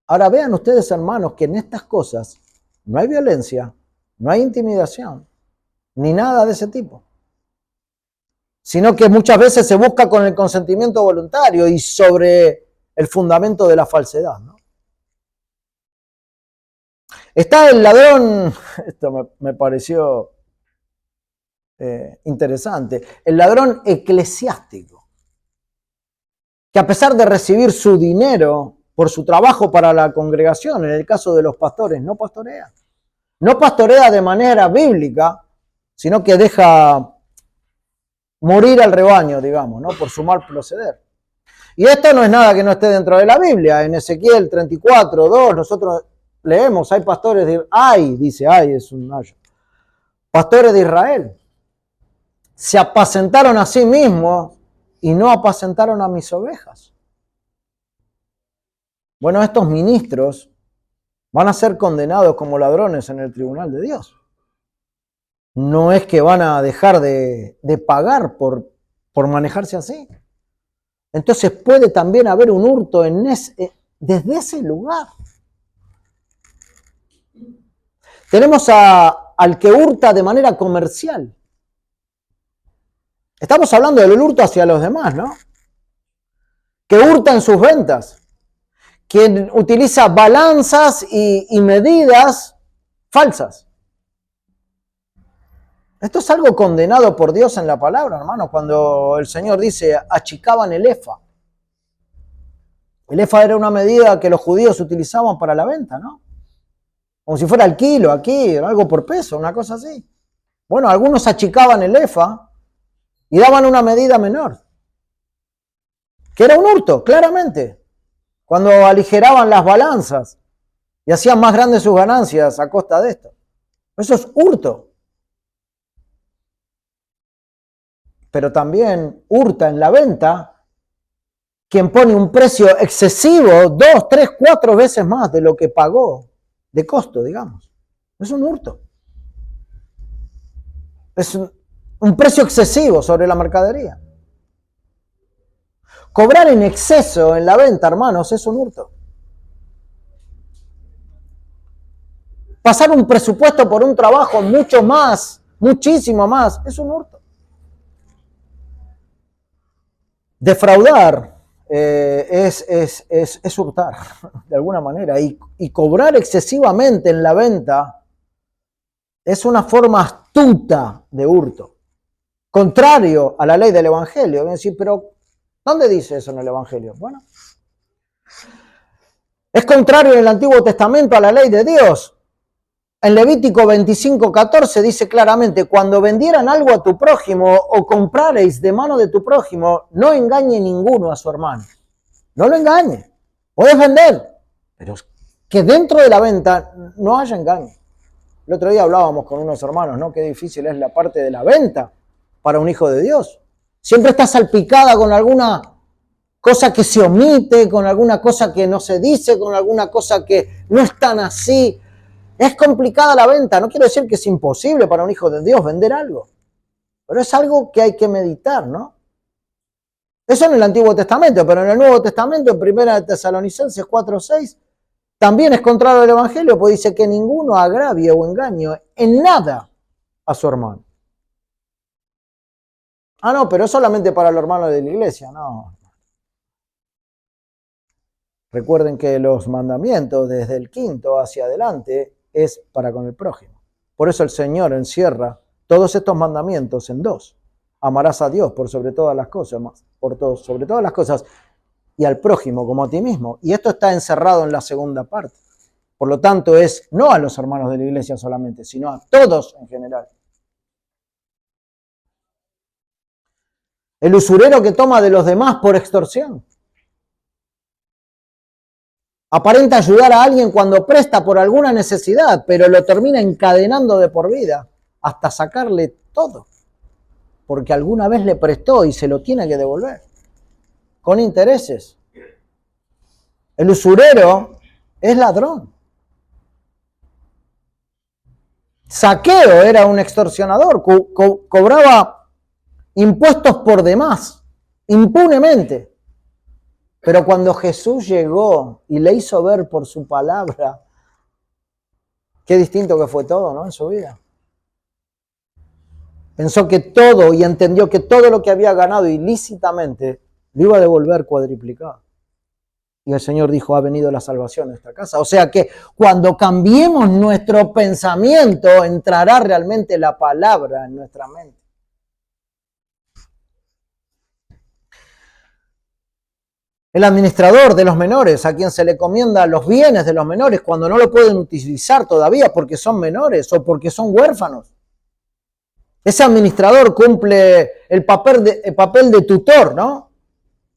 Ahora vean ustedes, hermanos, que en estas cosas no hay violencia, no hay intimidación, ni nada de ese tipo. Sino que muchas veces se busca con el consentimiento voluntario y sobre el fundamento de la falsedad, ¿no? Está el ladrón, esto me pareció interesante, el ladrón eclesiástico, que a pesar de recibir su dinero por su trabajo para la congregación, en el caso de los pastores, no pastorea. No pastorea de manera bíblica, sino que deja morir al rebaño, digamos, ¿no? Por su mal proceder. Y esto no es nada que no esté dentro de la Biblia. En Ezequiel 34:2 nosotros leemos, hay pastores es un ayo. Pastores de Israel se apacentaron a sí mismos y no apacentaron a mis ovejas. Bueno, estos ministros van a ser condenados como ladrones en el tribunal de Dios. No es que van a dejar de pagar por manejarse así. Entonces puede también haber un hurto desde ese lugar. Tenemos al que hurta de manera comercial. Estamos hablando del hurto hacia los demás, ¿no? Que hurta en sus ventas. Quien utiliza balanzas y medidas falsas. Esto es algo condenado por Dios en la palabra, hermano, cuando el Señor dice, achicaban el efa. El efa era una medida que los judíos utilizaban para la venta, ¿no? Como si fuera el kilo, aquí, algo por peso, una cosa así. Bueno, algunos achicaban el efa y daban una medida menor, que era un hurto, claramente, cuando aligeraban las balanzas y hacían más grandes sus ganancias a costa de esto. Eso es hurto. Pero también hurta en la venta quien pone un precio excesivo, 2, 3, 4 veces más de lo que pagó de costo, digamos. Es un hurto. Es un precio excesivo sobre la mercadería. Cobrar en exceso en la venta, hermanos, es un hurto. Pasar un presupuesto por un trabajo mucho más, muchísimo más, es un hurto. Defraudar es hurtar, de alguna manera, y cobrar excesivamente en la venta es una forma astuta de hurto, contrario a la ley del Evangelio. Voy a decir, pero ¿dónde dice eso en el Evangelio? Bueno, es contrario en el Antiguo Testamento a la ley de Dios. En Levítico 25:14 dice claramente, cuando vendieran algo a tu prójimo o comprareis de mano de tu prójimo, no engañe ninguno a su hermano. No lo engañe. Puedes vender, pero que dentro de la venta no haya engaño. El otro día hablábamos con unos hermanos, ¿no? Qué difícil es la parte de la venta para un hijo de Dios. Siempre está salpicada con alguna cosa que se omite, con alguna cosa que no se dice, con alguna cosa que no es tan así. Es complicada la venta, no quiero decir que es imposible para un hijo de Dios vender algo, pero es algo que hay que meditar, ¿no? Eso en el Antiguo Testamento, pero en el Nuevo Testamento, en 1 Tesalonicenses 4:6, también es contrario al Evangelio, pues dice que ninguno agravie o engaño en nada a su hermano. Ah, no, pero es solamente para los hermanos de la iglesia, no. Recuerden que los mandamientos desde el 5 hacia adelante es para con el prójimo. Por eso el Señor encierra todos estos mandamientos en 2. Amarás a Dios por sobre todas las cosas, sobre todas las cosas, y al prójimo como a ti mismo. Y esto está encerrado en la segunda parte. Por lo tanto, es no a los hermanos de la iglesia solamente, sino a todos en general. El usurero que toma de los demás por extorsión. Aparenta ayudar a alguien cuando presta por alguna necesidad, pero lo termina encadenando de por vida hasta sacarle todo. Porque alguna vez le prestó y se lo tiene que devolver. Con intereses. El usurero es ladrón. Zaqueo era un extorsionador, cobraba impuestos por demás, impunemente. Pero cuando Jesús llegó y le hizo ver por su palabra, qué distinto que fue todo, ¿no? En su vida. Pensó que todo y entendió que todo lo que había ganado ilícitamente lo iba a devolver cuadriplicado. Y el Señor dijo, ha venido la salvación a esta casa. O sea que cuando cambiemos nuestro pensamiento, entrará realmente la palabra en nuestra mente. El administrador de los menores, a quien se le encomienda los bienes de los menores cuando no lo pueden utilizar todavía porque son menores o porque son huérfanos. Ese administrador cumple el papel de tutor, ¿no?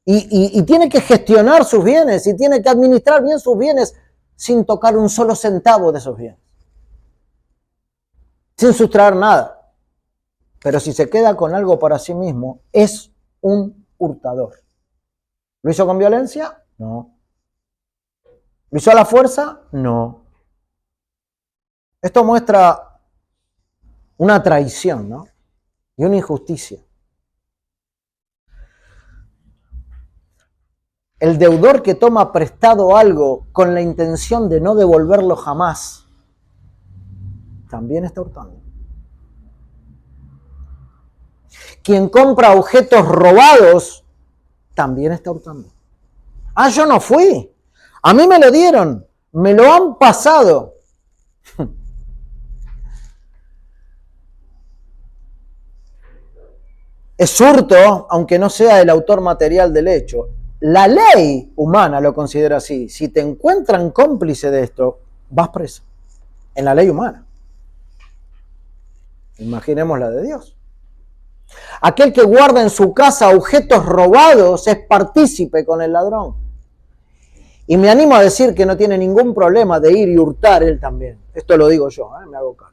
Y tiene que gestionar sus bienes y tiene que administrar bien sus bienes sin tocar un solo centavo de esos bienes. Sin sustraer nada. Pero si se queda con algo para sí mismo, es un hurtador. ¿Lo hizo con violencia? No. ¿Lo hizo a la fuerza? No. Esto muestra una traición, ¿no? Y una injusticia. El deudor que toma prestado algo con la intención de no devolverlo jamás, también está hurtando. Quien compra objetos robados, también está hurtando. Ah, yo no fui. A mí me lo dieron. Me lo han pasado. Es hurto, aunque no sea el autor material del hecho. La ley humana lo considera así. Si te encuentran cómplice de esto, vas preso. En la ley humana. Imaginemos la de Dios. Aquel que guarda en su casa objetos robados es partícipe con el ladrón. Y me animo a decir que no tiene ningún problema de ir y hurtar él también. Esto lo digo yo, me hago cargo.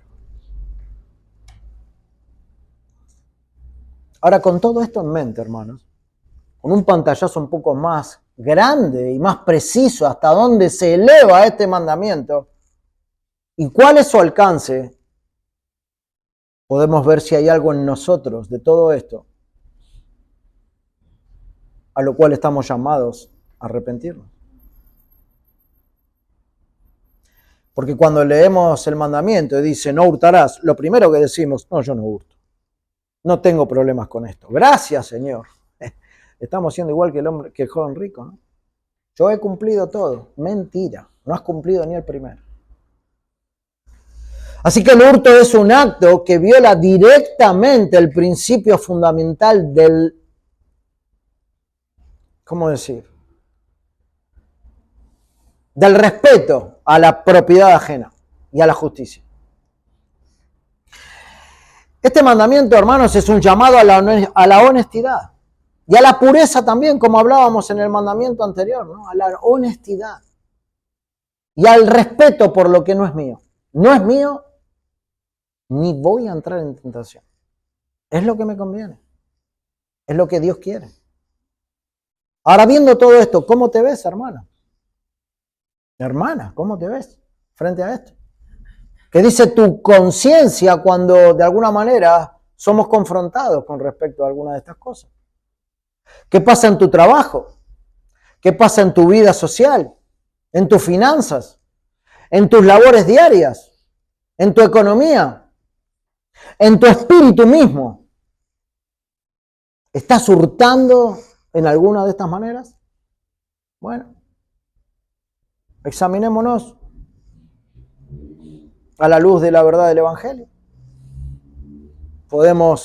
Ahora, con todo esto en mente, hermanos, con un pantallazo un poco más grande y más preciso hasta dónde se eleva este mandamiento y cuál es su alcance, podemos ver si hay algo en nosotros de todo esto a lo cual estamos llamados a arrepentirnos. Porque cuando leemos el mandamiento y dice no hurtarás, lo primero que decimos, no, yo no hurto. No tengo problemas con esto. Gracias, Señor. Estamos siendo igual que el joven rico, ¿no? Yo he cumplido todo. Mentira. No has cumplido ni el primero. Así que el hurto es un acto que viola directamente el principio fundamental del, ¿cómo decir? Del respeto a la propiedad ajena y a la justicia. Este mandamiento, hermanos, es un llamado a la honestidad y a la pureza también, como hablábamos en el mandamiento anterior, ¿no? A la honestidad y al respeto por lo que no es mío. No es mío, ni voy a entrar en tentación. Es lo que me conviene. Es lo que Dios quiere. Ahora, viendo todo esto, ¿cómo te ves, hermana? Hermana, ¿cómo te ves frente a esto? ¿Qué dice tu conciencia cuando de alguna manera somos confrontados con respecto a alguna de estas cosas? ¿Qué pasa en tu trabajo? ¿Qué pasa en tu vida social? ¿En tus finanzas? ¿En tus labores diarias? ¿En tu economía? ¿En tu espíritu mismo? ¿Estás hurtando en alguna de estas maneras? Bueno, examinémonos a la luz de la verdad del Evangelio.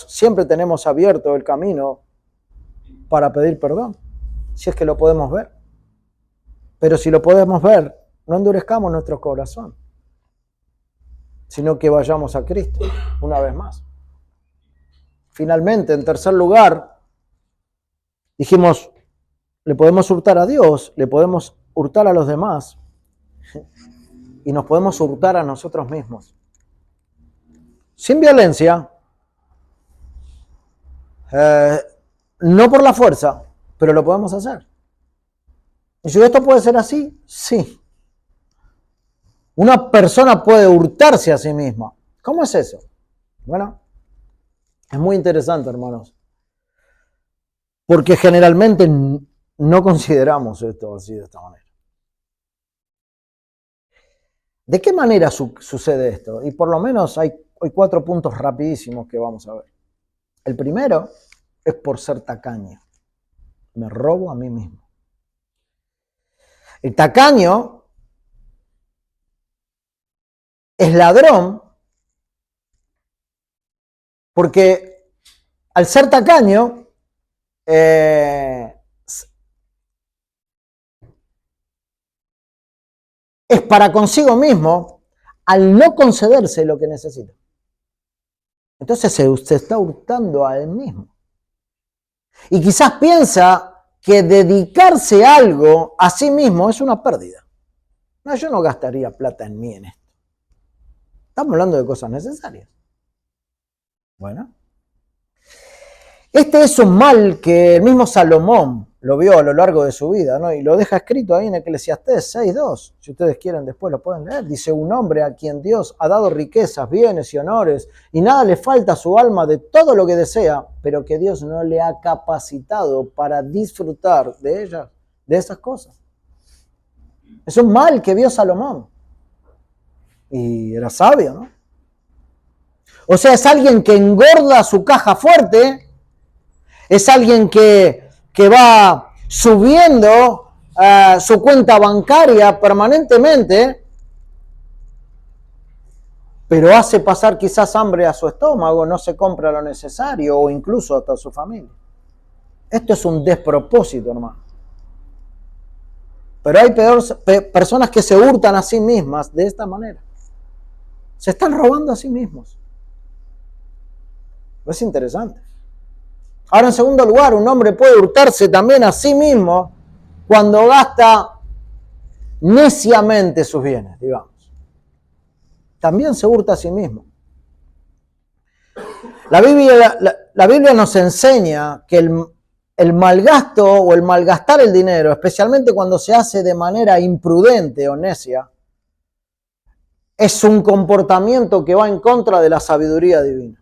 Siempre tenemos abierto el camino para pedir perdón, si es que lo podemos ver. Pero si lo podemos ver, no endurezcamos nuestro corazón, sino que vayamos a Cristo una vez más. Finalmente, en tercer lugar, dijimos, le podemos hurtar a Dios, le podemos hurtar a los demás y nos podemos hurtar a nosotros mismos. Sin violencia, no por la fuerza, pero lo podemos hacer. ¿Y si esto puede ser así? Sí. Una persona puede hurtarse a sí misma. ¿Cómo es eso? Bueno, es muy interesante, hermanos. Porque generalmente no consideramos esto así de esta manera. ¿De qué manera sucede esto? Y por lo menos hay 4 puntos rapidísimos que vamos a ver. El primero es por ser tacaño. Me robo a mí mismo. El tacaño es ladrón porque al ser tacaño es para consigo mismo al no concederse lo que necesita. Entonces se está hurtando a él mismo. Y quizás piensa que dedicarse a algo a sí mismo es una pérdida. No, yo no gastaría plata en mí en esto. Estamos hablando de cosas necesarias. Bueno. Este es un mal que el mismo Salomón lo vio a lo largo de su vida, ¿no? Y lo deja escrito ahí en Eclesiastés 6:2. Si ustedes quieren después lo pueden leer. Dice, un hombre a quien Dios ha dado riquezas, bienes y honores, y nada le falta a su alma de todo lo que desea, pero que Dios no le ha capacitado para disfrutar de ellas, de esas cosas. Es un mal que vio Salomón. Y era sabio, ¿no? O sea, es alguien que engorda su caja fuerte, es alguien que va subiendo su cuenta bancaria permanentemente, pero hace pasar quizás hambre a su estómago, no se compra lo necesario o incluso hasta a su familia. Esto es un despropósito, hermano. Pero hay personas que se hurtan a sí mismas de esta manera. Se están robando a sí mismos. Es interesante. Ahora, en segundo lugar, un hombre puede hurtarse también a sí mismo cuando gasta neciamente sus bienes, digamos. También se hurta a sí mismo. La Biblia nos enseña que el malgasto o el malgastar el dinero, especialmente cuando se hace de manera imprudente o necia, es un comportamiento que va en contra de la sabiduría divina.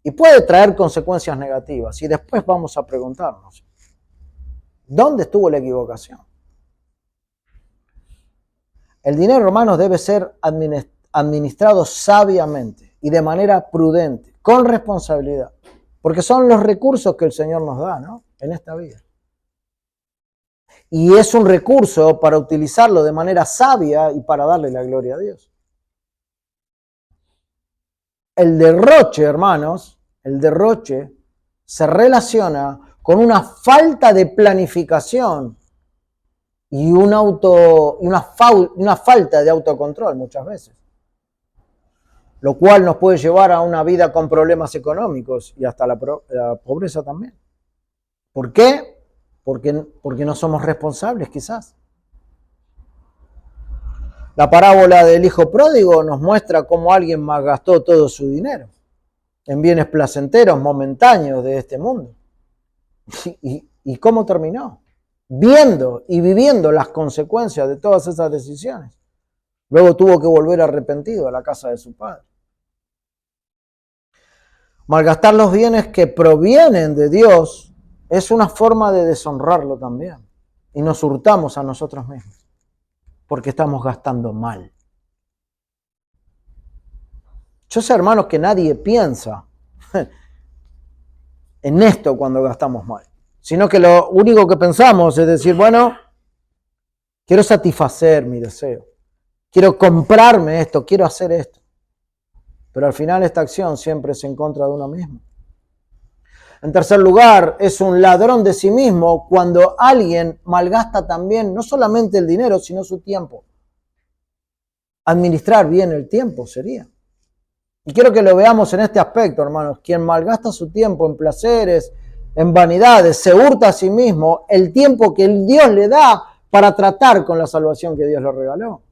Y puede traer consecuencias negativas. Y después vamos a preguntarnos, ¿dónde estuvo la equivocación? El dinero, hermanos, debe ser administrado sabiamente y de manera prudente, con responsabilidad. Porque son los recursos que el Señor nos da, ¿no? En esta vida. Y es un recurso para utilizarlo de manera sabia y para darle la gloria a Dios. El derroche, hermanos, el derroche se relaciona con una falta de planificación y una falta de autocontrol muchas veces. Lo cual nos puede llevar a una vida con problemas económicos y hasta la pobreza también. ¿Por qué? Porque no somos responsables quizás. La parábola del hijo pródigo nos muestra cómo alguien malgastó todo su dinero en bienes placenteros, momentáneos de este mundo. ¿Y cómo terminó? Viendo y viviendo las consecuencias de todas esas decisiones. Luego tuvo que volver arrepentido a la casa de su padre. Malgastar los bienes que provienen de Dios es una forma de deshonrarlo también. Y nos hurtamos a nosotros mismos, porque estamos gastando mal. Yo sé, hermanos, que nadie piensa en esto cuando gastamos mal, sino que lo único que pensamos es decir, bueno, quiero satisfacer mi deseo, quiero comprarme esto, quiero hacer esto. Pero al final esta acción siempre es en contra de uno mismo. En tercer lugar, es un ladrón de sí mismo cuando alguien malgasta también no solamente el dinero, sino su tiempo. Administrar bien el tiempo sería. Y quiero que lo veamos en este aspecto, hermanos. Quien malgasta su tiempo en placeres, en vanidades, se hurta a sí mismo el tiempo que Dios le da para tratar con la salvación que Dios le regaló.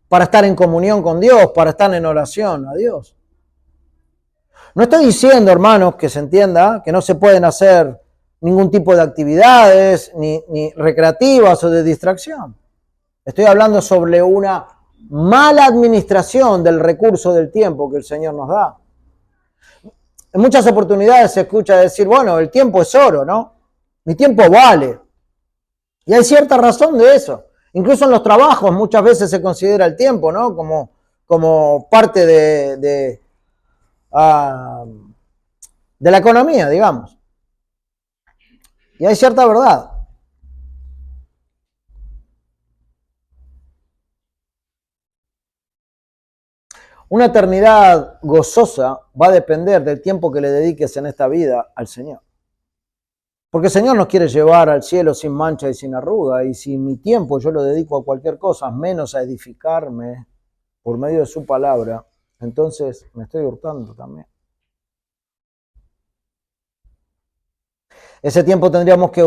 Para estar en comunión con Dios, para estar en oración a Dios. No estoy diciendo, hermanos, que se entienda que no se pueden hacer ningún tipo de actividades, ni recreativas o de distracción. Estoy hablando sobre una mala administración del recurso del tiempo que el Señor nos da. En muchas oportunidades se escucha decir, bueno, el tiempo es oro, ¿no? Mi tiempo vale. Y hay cierta razón de eso. Incluso en los trabajos muchas veces se considera el tiempo, ¿no? Como parte de la economía, digamos. Y hay cierta verdad. Una eternidad gozosa va a depender del tiempo que le dediques en esta vida al Señor. Porque el Señor nos quiere llevar al cielo sin mancha y sin arruga, y si mi tiempo yo lo dedico a cualquier cosa, menos a edificarme por medio de su palabra, entonces me estoy hurtando también. Ese tiempo tendríamos que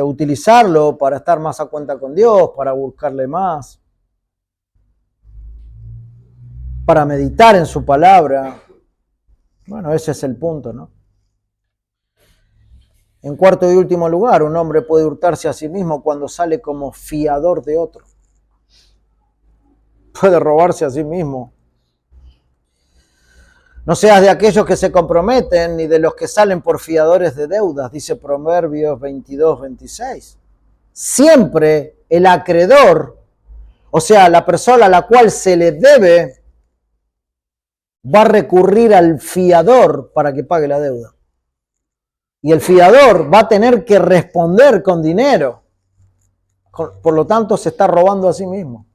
utilizarlo para estar más a cuenta con Dios, para buscarle más, para meditar en su palabra. Bueno, ese es el punto, ¿no? En cuarto y último lugar, un hombre puede hurtarse a sí mismo cuando sale como fiador de otro. Puede robarse a sí mismo. No seas de aquellos que se comprometen ni de los que salen por fiadores de deudas, dice Proverbios 22-26. Siempre el acreedor, o sea, la persona a la cual se le debe, va a recurrir al fiador para que pague la deuda. Y el fiador va a tener que responder con dinero. Por lo tanto, se está robando a sí mismo.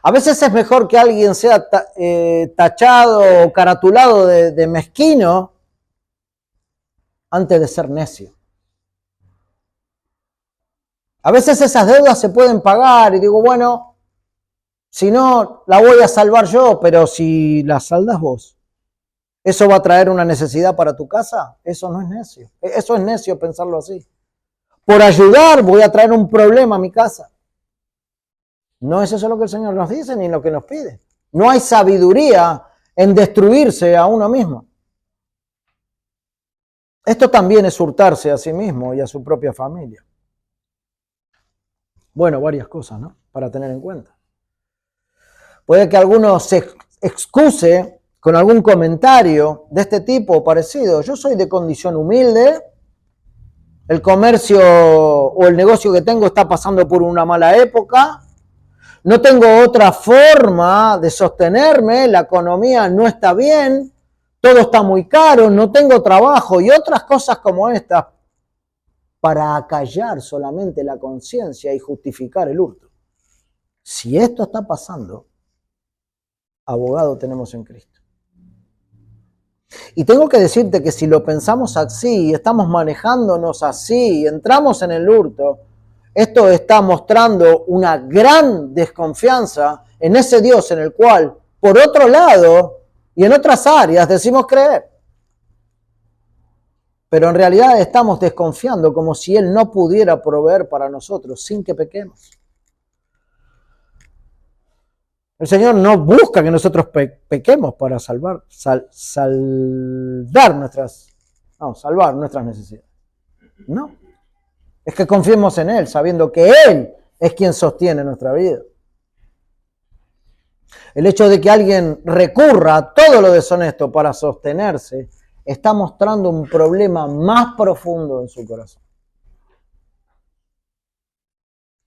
A veces es mejor que alguien sea tachado o caratulado de mezquino antes de ser necio. A veces esas deudas se pueden pagar y digo, bueno, si no, la voy a salvar yo, pero si la saldas vos, ¿eso va a traer una necesidad para tu casa? Eso no es necio. Eso es necio pensarlo así. Por ayudar voy a traer un problema a mi casa. No es eso lo que el Señor nos dice ni lo que nos pide. No hay sabiduría en destruirse a uno mismo. Esto también es hurtarse a sí mismo y a su propia familia. Bueno, varias cosas, ¿no? Para tener en cuenta. Puede que alguno se excuse con algún comentario de este tipo o parecido. Yo soy de condición humilde, el comercio o el negocio que tengo está pasando por una mala época, no tengo otra forma de sostenerme, la economía no está bien, todo está muy caro, no tengo trabajo y otras cosas como estas para acallar solamente la conciencia y justificar el hurto. Si esto está pasando, abogado tenemos en Cristo. Y tengo que decirte que si lo pensamos así, estamos manejándonos así, entramos en el hurto, esto está mostrando una gran desconfianza en ese Dios en el cual, por otro lado, y en otras áreas decimos creer. Pero en realidad estamos desconfiando como si Él no pudiera proveer para nosotros sin que pequemos. El Señor no busca que nosotros pequemos para salvar nuestras necesidades. No. Es que confiemos en Él, sabiendo que Él es quien sostiene nuestra vida. El hecho de que alguien recurra a todo lo deshonesto para sostenerse está mostrando un problema más profundo en su corazón.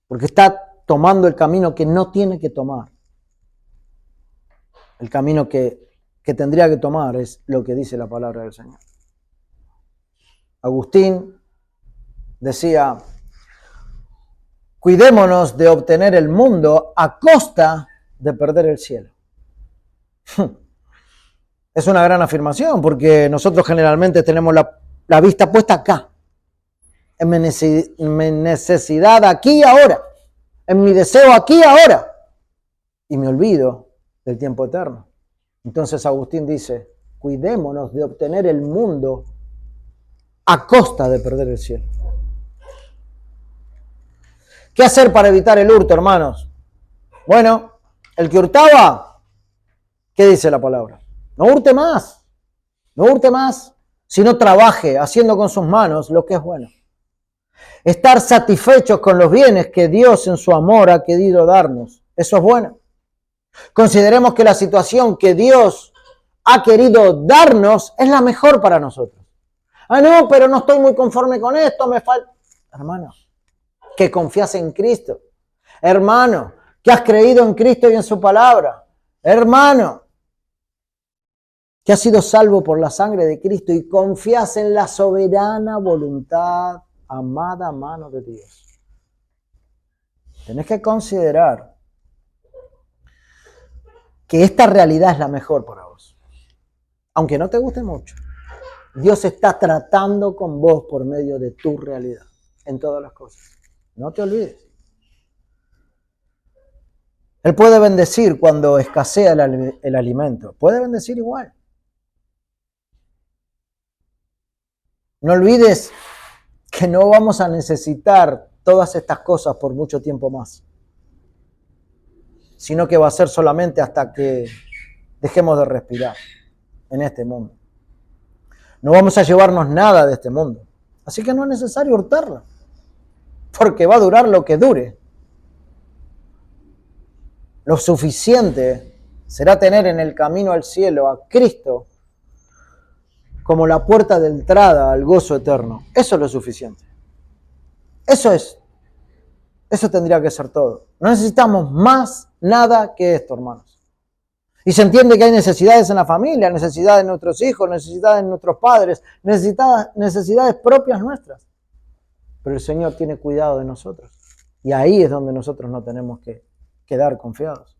Porque está tomando el camino que no tiene que tomar. El camino que tendría que tomar es lo que dice la palabra del Señor. Agustín decía, cuidémonos de obtener el mundo a costa de perder el cielo. Es una gran afirmación porque nosotros generalmente tenemos la vista puesta acá, en mi necesidad aquí y ahora, en mi deseo aquí y ahora, y me olvido del tiempo eterno. Entonces Agustín dice, cuidémonos de obtener el mundo a costa de perder el cielo. ¿Qué hacer para evitar el hurto, hermanos? Bueno, el que hurtaba, ¿qué dice la palabra? No hurte más, no hurte más, sino trabaje haciendo con sus manos lo que es bueno. Estar satisfechos con los bienes que Dios en su amor ha querido darnos, eso es bueno. Consideremos que la situación que Dios ha querido darnos es la mejor para nosotros. Ah, no, pero no estoy muy conforme con esto, me falta. Hermano, que confías en Cristo. Hermano, que has creído en Cristo y en su palabra. Hermano, que has sido salvo por la sangre de Cristo y confías en la soberana voluntad, amada mano de Dios. Tenés que considerar que esta realidad es la mejor para vos. Aunque no te guste mucho, Dios está tratando con vos por medio de tu realidad en todas las cosas. No te olvides. Él puede bendecir cuando escasea el alimento. Puede bendecir igual. No olvides que no vamos a necesitar todas estas cosas por mucho tiempo más, sino que va a ser solamente hasta que dejemos de respirar en este mundo. No vamos a llevarnos nada de este mundo, así que no es necesario hurtarla, porque va a durar lo que dure. Lo suficiente será tener en el camino al cielo a Cristo como la puerta de entrada al gozo eterno. Eso es lo suficiente. Eso tendría que ser todo. No necesitamos más nada que esto, hermanos. Y se entiende que hay necesidades en la familia, necesidades en nuestros hijos, necesidades en nuestros padres, necesidades propias nuestras. Pero el Señor tiene cuidado de nosotros. Y ahí es donde nosotros no tenemos que quedar confiados.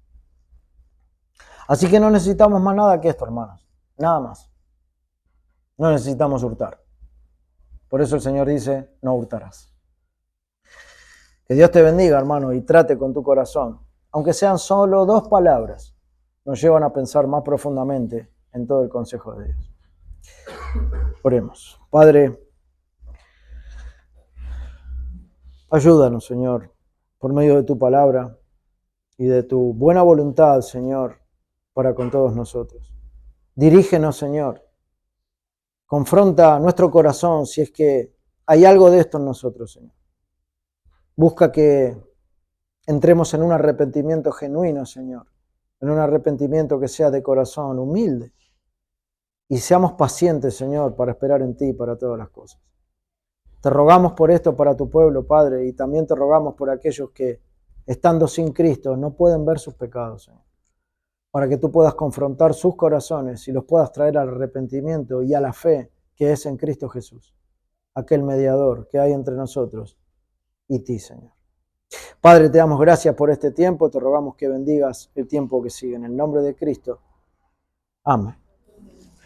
Así que no necesitamos más nada que esto, hermanos. Nada más. No necesitamos hurtar. Por eso el Señor dice, no hurtarás. Que Dios te bendiga, hermano, y trate con tu corazón. Aunque sean solo 2 palabras, nos llevan a pensar más profundamente en todo el consejo de Dios. Oremos. Padre, ayúdanos, Señor, por medio de tu palabra y de tu buena voluntad, Señor, para con todos nosotros. Dirígenos, Señor. Confronta nuestro corazón si es que hay algo de esto en nosotros, Señor. Busca que entremos en un arrepentimiento genuino, Señor. En un arrepentimiento que sea de corazón humilde. Y seamos pacientes, Señor, para esperar en ti para todas las cosas. Te rogamos por esto para tu pueblo, Padre, y también te rogamos por aquellos que, estando sin Cristo, no pueden ver sus pecados, Señor. Para que tú puedas confrontar sus corazones y los puedas traer al arrepentimiento y a la fe que es en Cristo Jesús, aquel mediador que hay entre nosotros y ti, Señor. Padre, te damos gracias por este tiempo, te rogamos que bendigas el tiempo que sigue. En el nombre de Cristo. Amén.